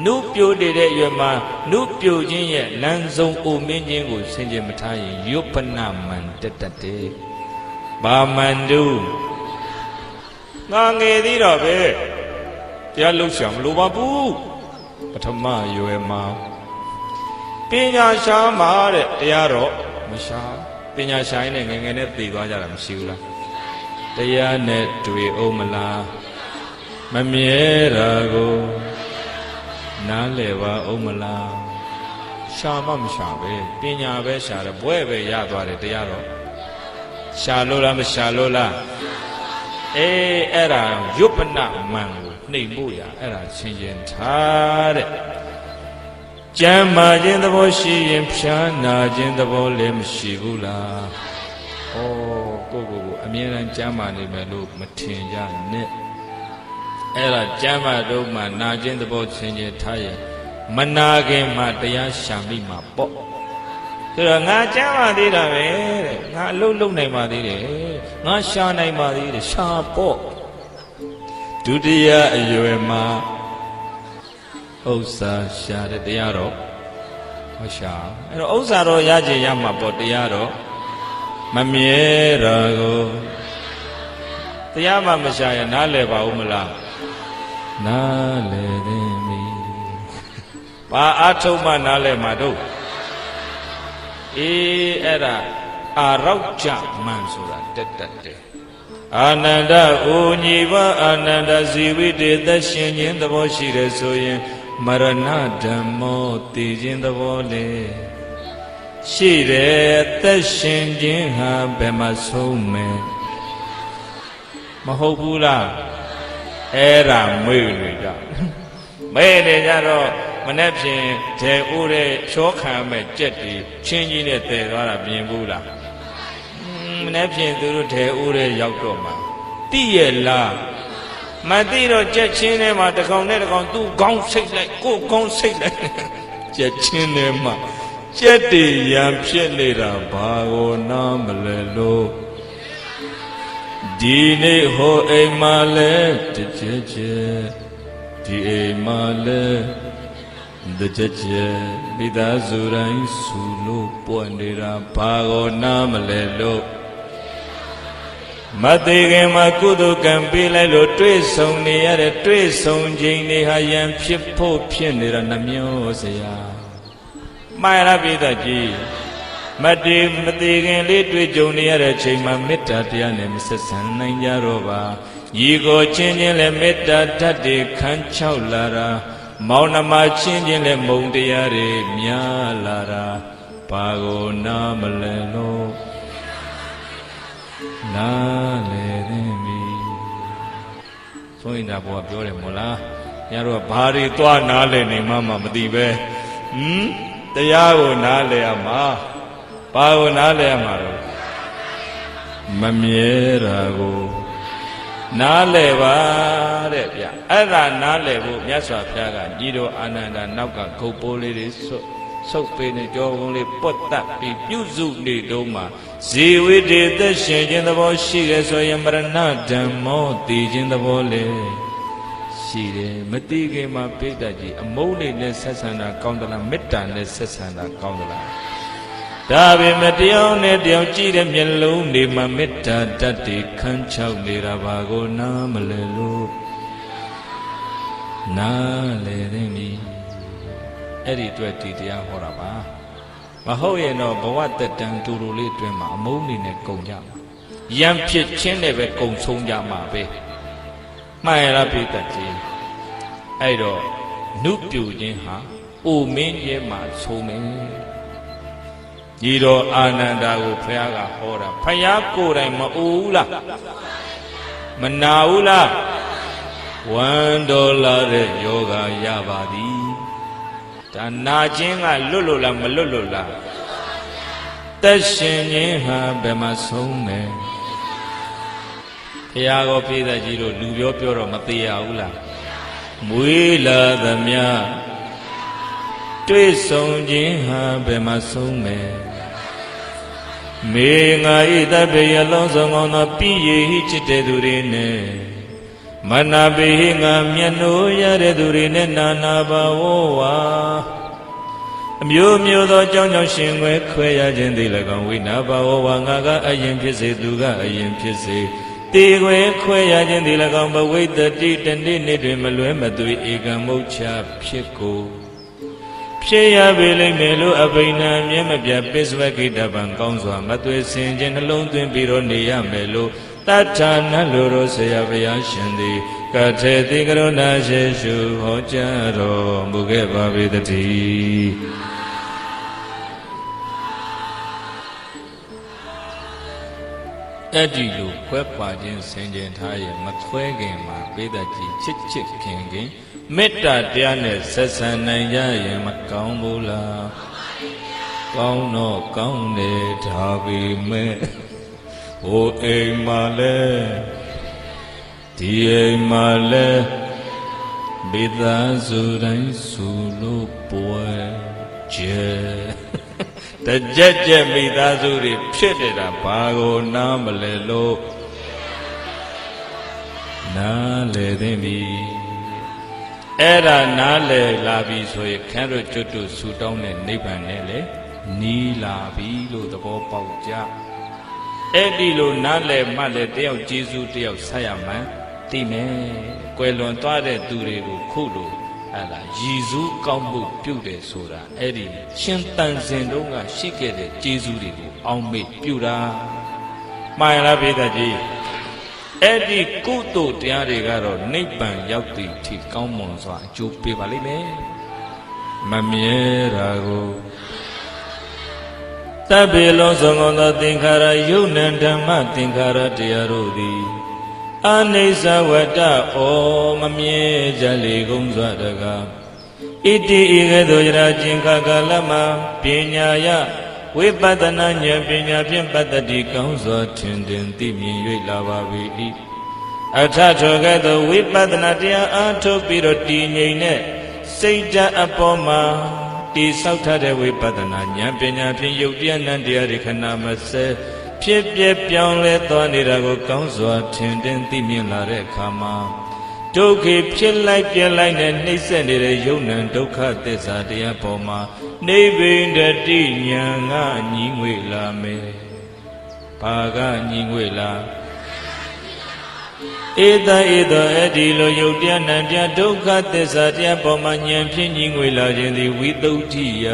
နုပြိုတဲ့အရွယ်မှာနုပြိုခြင်းရဲ့လမ်းဆုံးအိုမင်းခြင်းကိုဆင်ခြင်မထားရင်ယုပ္ပနမန္တတတေဘာမန္တုငါငယ်သေးတော့ပဲတရားလှုပ်ရှားမလိုပါဘူးပထမရွယ်မှာပညာရှားမှာတဲ့တရားတော့မရှားပညာရှားရင်ငယ်ငယ်နဲ့သိသွားကြတာမရှိဘူးလားတရားနဲ့တွေ့အောင်မလားမမြဲတာကိုနားလည်ပါအောင်မလားရှားမှမရှားပဲပညာပဲရှားတယ်ဘွဲ့ပဲရသွားတယ်တရားတော့ရှားလို့လားမရှားလို့လားအဲ့ဒါယုပ္ပနမံကိုနှိမ်ဖို့ရအဲ့ဒါချင်းချင်းထားတဲ့ကျမ်းမာခြင်းသဘောရှိရင်ဖြာနာခြင်းသဘောလည်းမရှိဘူးလားဩကိုအမြဲတမ်းကျမ်းမာနေမယ်လို့မထင်ကြနဲ့အဲ့ဒါကျမ်းမာတော့မှနာခြင်းသဘောချင်းချင်းထားရင်မနာခင်မှတရားရှာမိမှာပေါ့ဆိုတော့ငါကျမ်းမာသေးတာပဲတဲ့ငါအလုပ်လုပ်နိုင်ပါသေးတယ်ငါရှာနိုင်ပါသေးတယ်ရှာပေါ့ဒုတိယအရွယ်မှာဥစ္စာရှာတဲ့တရားတော့မရှာအဲ့တော့ဥစ္စာတော့ရကြရမှာပေါ့တရားတော့မမြဲတာကိုတရားမှမရှာရင်နားလည်ပါဦးမလားနားလည်သင်ပြီဘာအထုံးမှနားလည်မှာတို့အဲ့ဒါအာရောက်ကြမှန်ဆိုတာတက်တယ်အာနန္ဒအိုညီဘအာနန္ဒဇီဝိတေသက်ရှင်ခြင်းသဘောရှိတယ်ဆိုရင်မရဏဓမ္မောတည်ခြင်းသဘောလေရှိတယ်သက်ရှင်ခြင်းဟာဘယ်မှာဆုံးမယ်မဟုတ်ဘူးလားအဲ့ဒါမေ့နေကြမေ့နေကြတော့ မနေ့ဖြင့်ဒေအိုးတဲ့ဖြောခံမဲ့ကြက်တီချင်းကြီးနဲ့တည်သွားတာပြင်ဘူးလားမနေ့ဖြင့်သူတို့ဒေအိုးတဲ့ရောက်တော့မှာတိရဲ့လားမသိတော့ကြက်ချင်းထဲမှာတစ်ကောင်နဲ့တစ်ကောင်သူ့ခေါင်းဆိတ်လိုက်ကိုယ်ခေါင်းဆိတ်လိုက်ကြက်ချင်းထဲမှာကြက်တီရံဖြစ်နေတာဘာကိုနားမလဲလို့ဒီနေ့ဟိုအိမ်မှာလဲတကြက်ကြက်ဒီအိမ်မှာလဲတကြက်ကြက်မိသားစုတိုင်းဆူလို့ပွက်နေတာဘာကိုနားမလဲလို့မသေးခင်မှာကုသိုလ်ကံပေးလိုက်လို့တွေ့ဆုံနေရတဲ့တွေ့ဆုံခြင်းတွေဟာယံဖြစ်ဖို့ဖြစ်နေတာနှမျိုးစရာမှန်လားပြည်သက်ကြီးမသေးခင်လေးတွေ့ကြုံနေရတဲ့ချိန်မှာမေတ္တာတရားနဲ့မဆက်ဆံနိုင်ကြတော့ပါညီကိုချင်းချင်းလည်းမေတ္တာဓာတ်တွေခန်းချောက်လာတာမောင်နှမချင်းချင်းလည်းမုံတရားတွေများလာတာဘာကိုနားမလဲလို့နားလေသိပြီဆိုရင်ဒါဘောပြောတယ်မို့လားညတို့ကဘာတွေသွားနားလေနေမှမသိပဲတရားကိုနားလေရမှာဘာကိုနားလဲရမှာတော့မမြဲတာကိုနားလဲပါတဲ့ဗျအဲ့ဒါနားလဲဖို့မြတ်စွာဘုရားကညီတော်အာနန္ဒာနောက်ကဂုတ်ပိုးလေးတွေဆုပ်ပေးနေကြောကုန်းလေးပွတ်တက်ပြီးပြုစုနေတော့မှဇေဝိတေသက်ရှင်ခြင်းသဘောရှိတယ်ဆိုရင်မရဏဓမ္မောတည်ခြင်းသဘောလေရှိတယ်မတည်ခင်မှာပိဋကကြီးအမုန်းနေနဲ့ဆက်ဆံတာကောင်းသလားမေတ္တာနဲ့ဆက်ဆံတာကောင်းသလားဒါပေမဲ့တရားနဲ့တရားကြည့်တဲ့မျက်လုံးတွေမှာမေတ္တာတတ်တွေခန်းချောက်နေတာဘာကိုနားမလဲလို့နားလေသိပြီအဲ့ဒီအတွက်ဒီတရားဟောတာပါမဟုတ်ရင်တော့ဘဝတက်တန်တူတူလေးအတွင်းမှာအမုန်းနေနဲ့ကုန်ကြမှာရံဖြစ်ချင်းနဲ့ပဲကုန်ဆုံးကြမှာပဲမှန်ရလားပြည့်တတ်ကြီးအဲ့တော့နုပြူခြင်းဟာအိုမင်းရဲ့မှာဆုံးမယ်ညီတော်အာနန္ဒာကိုဘုရားကဟောတာဘုရားကိုယ်တိုင်မအိုဘူးလားမနာဘူးလားဝမ်းတော်လာတဲ့ယောဂရပါသည်ဒါနာခြင်းကလွတ်လို့လားမလွတ်လို့လားသက်ရှင်ခြင်းဟာဘယ်မှာဆုံးမယ်ဘုရားကိုပြည့်တဲ့ကြီးတို့လူပြောတော့မသေးရဘူးလားမွေးလာသမျှတွေ့ဆုံခြင်းဟာဘယ်မှာဆုံးမယ်မေငါဤတပေရလုံးစုံကောင်းသောပြည့်ရည်ချစ်တဲ့သူတွေနဲ့မနာပေငါမျက်နှိုးရတဲ့သူတွေနဲ့နာနာပါဝဝအမျိုးမျိုးသောကြောင်းကြောင့်ရှင်ခွဲခွဲရခြင်းသည်၎င်းဝိနာပါဝဝငါကအရင်ဖြစ်စေသူကအရင်ဖြစ်စေတေခွဲခွဲရခြင်းသည်၎င်းဘဝိတ္တိတနေ့နေ့တွင်မလွဲမသွေဧကမုတ်ချဖြစ်ကိုဖြစ်ရပေလိမ့်မယ်လို့အဘိဓမ္မာမြဲမပြတ်ပိစဝကိတပံကောင်းစွာမသွေစင်ခြင်းနှလုံးသွင်းပြီးတော့နေရမယ်လို့တထာနလိုတော်ဆရာဘုရားရှင်သည်ကထေတိကရုဏာရှိရှုဟောကြားတော်မူခဲ့ပါပေတည်းအဲ့ဒီလိုခွဲပါခြင်းဆင်ခြင်ထားရင်မခွဲခင်မှာပိဋကကြီးချစ်ချစ်ခင်ခင်မေတ္တာတရားနဲ့ဆက်ဆံနိုင်ကြရင်မကောင်းဘူးလားကောင်းတော့ကောင်းတယ်ဒါပေမဲ့ဟိုအိမ်မှာလဲဒီအိမ်မှာလဲမိသားစုတိုင်းဆူလို့ပွဲကျဲတကြက်ကြက်မိသားစုတွေဖြစ်နေတာဘာကိုနားမလဲလို့နားလေသိပြီအဲ့ဒါနားလေလာပြီဆိုရင်ခန့်တို့ကျွတ်တို့ဆူတောင်းတဲ့နိဗ္ဗာန်နဲ့လေနီးလာပြီလို့သဘောပေါက်ကြအဲ့ဒီလိုနားလေမှလည်းတယောက်ကျေးဇူးတယောက်ဆက်ရမှန်းသိမယ်ကွယ်လွန်သွားတဲ့သူတွေကိုခုလိုအဲ့ဒါရည်စူးကောင်းမှုပြုတယ်ဆိုတာအဲ့ဒီရှင်တန်စင်တို့ကရှိခဲ့တဲ့ကျေးဇူးတွေကိုအောက်မေ့ပြုတာမှန်လားပြည်သက်ကြီးအဲ့ဒီကုသိုလ်တရားတွေကတော့နိဗ္ဗာန်ရောက်သည့်ထိကောင်းမွန်စွာအကျိုးပေးပါလိမ့်မယ်မမြဲတာကိုတပ္ပေလုံးစုံသောသင်္ခါရယုတ်နံဓမ္မသင်္ခါရတရားတို့သည်အနိစ္စဝတ္တဩမမြဲကြလေကုန်စွာတကား Iti igedo yara jinka kalama pinyaya Vipaddana nya pinya pimpatati kaunso tindin timin yui lava vi Atato gedo vipaddana tia ato piro ti nyine Seita apoma ti sauta de vipaddana nya pinya pin yuktiya nandiya rikhana mase Phip phip pyaung le twa nira ko kaunso tindin timin la de khama Dukhi phit lai piat lai ne naiset nire yaunan dukha thissaတရားပေါ်မှာနိဗ္ဗိန္ဒတိဉာဏ်ကညီငွေလာမယ်။ဘာကညီငွေလာဧတဧသောအဒီလိုယုတ်တရားနံတရားဒုက္ခသစ္စာတရားပေါ်မှာဉာဏ်ဖြင့်ညီငွေလာခြင်းသည်ဝိသုဒ္ဓိယ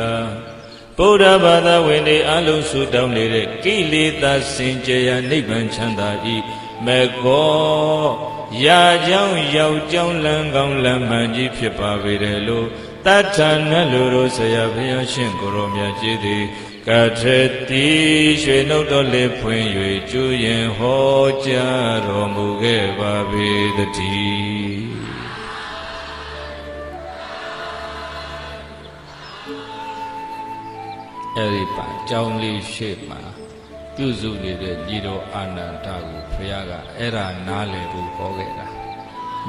ဗုဒ္ဓဘာသာဝင်တွေအလုံးစုတောင်းနေတဲ့ကိလေသာစင်ကြယ်ရာနိဗ္ဗာန်ချမ်းသာဤမေကောရာကြောင့်ရောက်ကြောင်းလမ်းကောင်းလမ်းမှန်ကြီးဖြစ်ပါပေတယ်လို့တထာနလူတို့ဆရာဘုရားရှင်ကိုရောမြတ်ကြီးသည်ကထတိရွှေနှုတ်တော်လေးဖွင့်၍ကျူရင်ဟောကြားတော်မူခဲ့ပါပေတည်းအဲ့ဒီပါကြောင်းလေးရှိမှာပြုစုနေတဲ့ညီတော်အာနန္ဒာကိုဘုရားကအဲ့ဒါနားလည်ဖို့ဟောခဲ့တာ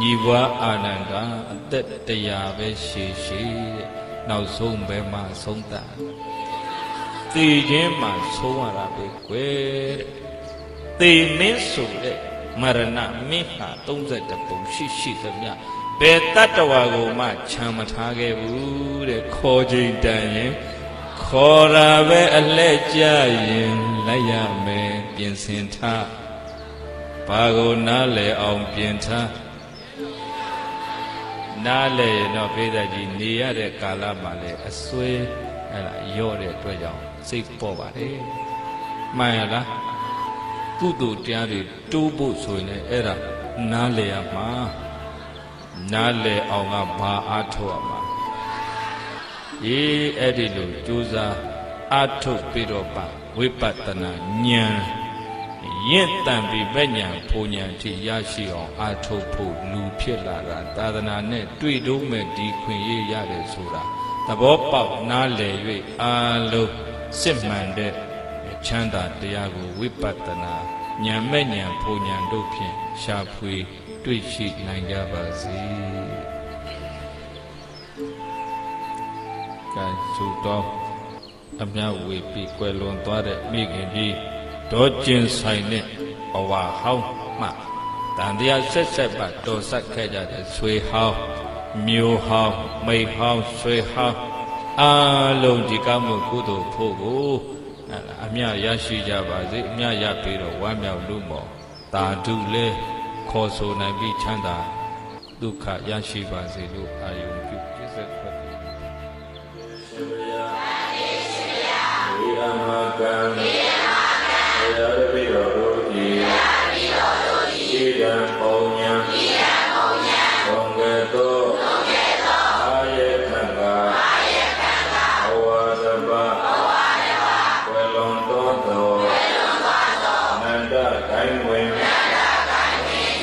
ညီဘွားအာနန္ဒာအသက်100ပဲရှည်ရှည်တဲ့နောက်ဆုံးပဲမှဆုံးတာသိခြင်းမှဆုံးရတာပဲကွယ်တဲ့သိမင်းဆိုတဲ့မရဏမင်းဟာ32ပုံရှိသမျှဘယ်တတ္တဝါကိုမှခြံမထားခဲ့ဘူးတဲ့ခေါ်ချိန်တန်ရင်ခေါ်တာပဲအလှဲ့ကြရင်လိုက်ရမယ်ပြင်ဆင်ထားဘာကိုနားလဲအောင်ပြင်ထားနားလဲရင်တော့ပိဿကြီးနေရတဲ့ကာလမှာလဲအစွဲအဲ့ဒါရော့တဲ့အတွက်ကြောင့်စိတ်ပေါ်ပါတယ်မှန်ရလားကုသိုလ်တရားတွေတိုးဖို့ဆိုရင်လည်းအဲ့ဒါနားလဲရမှာနားလဲအောင်ကဘာအားထုတ်ရမှာအဲ့ဒီလိုကြိုးစားအထုတ်ပြီးတော့ပါဝိပဿနာဉာဏ်ရင့်တန်ပြီးမဲ့ဉာဏ်ဖူဉာဏ်ထိရရှိအောင်အထုတ်ဖို့လူဖြစ်လာတာသာသနာနဲ့တွေ့တော့မဲ့ဒီခွင့်ရရတယ်ဆိုတာသဘောပေါက်နားလည်၍အာလုံးစစ်မှန်တဲ့ချမ်းသာတရားကိုဝိပဿနာဉာဏ်မဲ့ဉာဏ်ဖူဉာဏ်တို့ဖြင့်ရှာဖွေတွေ့ရှိနိုင်ကြပါစေကဲသုတော်အမြဝေပြီးကွယ်လွန်သွားတဲ့မိခင်ကြီးဒေါ်ကျင်ဆိုင်နဲ့ဘဝဟောင်းမှတန်တရားဆက်ပါတော်ဆက်ခဲ့ကြတဲ့ဆွေဟောင်းမျိုးဟောင်းမိတ်ဟောင်းဆွေဟောင်းအားလုံးဒီကောင်းမှုကုသိုလ်ဖို့ကိုအမြရရှိကြပါစေအမြရပြီးတော့ဝမ်းမြောက်လို့မော်တာတုလဲခေါ်ဆိုနိုင်ပြီးချမ်းသာဒုက္ခရရှိပါစေလို့အာယုံပြုပြည့်စုံခွင့်ကံယေရပိရောတို့ဤဣဒံပုံညာဘုံကဲ့သို့အာယေခံကာဘဝသဗ္ဗဝေလွန်တော်သောနန္ဒဂိုင်းဝင်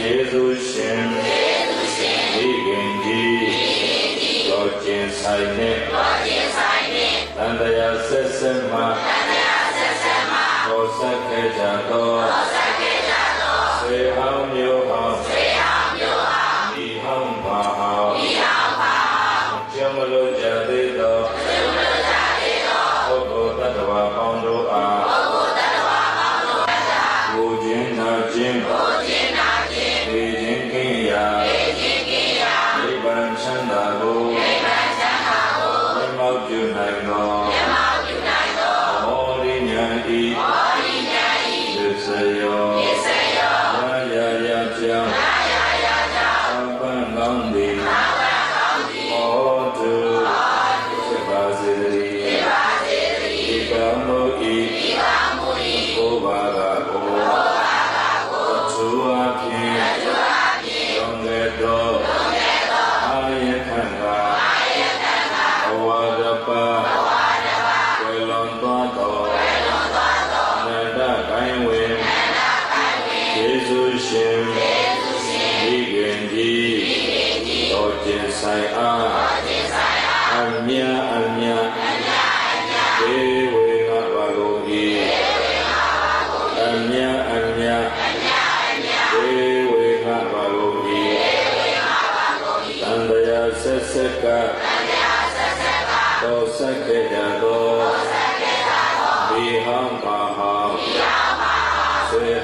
ယေရှုရှင်ဒီခင်ကြီးတော်ကျင်ဆိုင်နှင့်တန်တရားဆက်ဆက်မှာတော်ဆက်ခဲ့ကြသောဆွေဟောင်းမျိုးဟောင်းဒီဟောင်းပါဟောင်းကြောင့်မလို့ကြသေးသောပုဂ္ဂိုလ်တ attva ပေါင်းတို့အားကိုခြင်းနာခြင်းဒီခြင်းကင်းရာနိဗ္ဗာန်ချမ်းသာကိုမျက်မှောက်ပြုနိုင်သောမောရိညာဤသစ္စယောရာယာပြောင်းသံပန်းကောင်းသည်ဟောတုဖြစ်ပါစေတည်းဒီကံမှုဤကိုယ်ပါကကိုသူအဖြစ်ရောငယ်သောအာယခံကာဘဝတပါဝေလွန်သွားသောနန္ဒဂိုင်းဝင်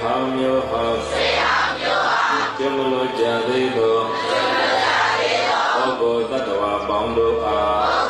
ဟောင်းမျိုးဟောင်းကျွမလို့ကြသေးသောပုဂ္ဂိုလ်တ attva ပေါင်းတို့အား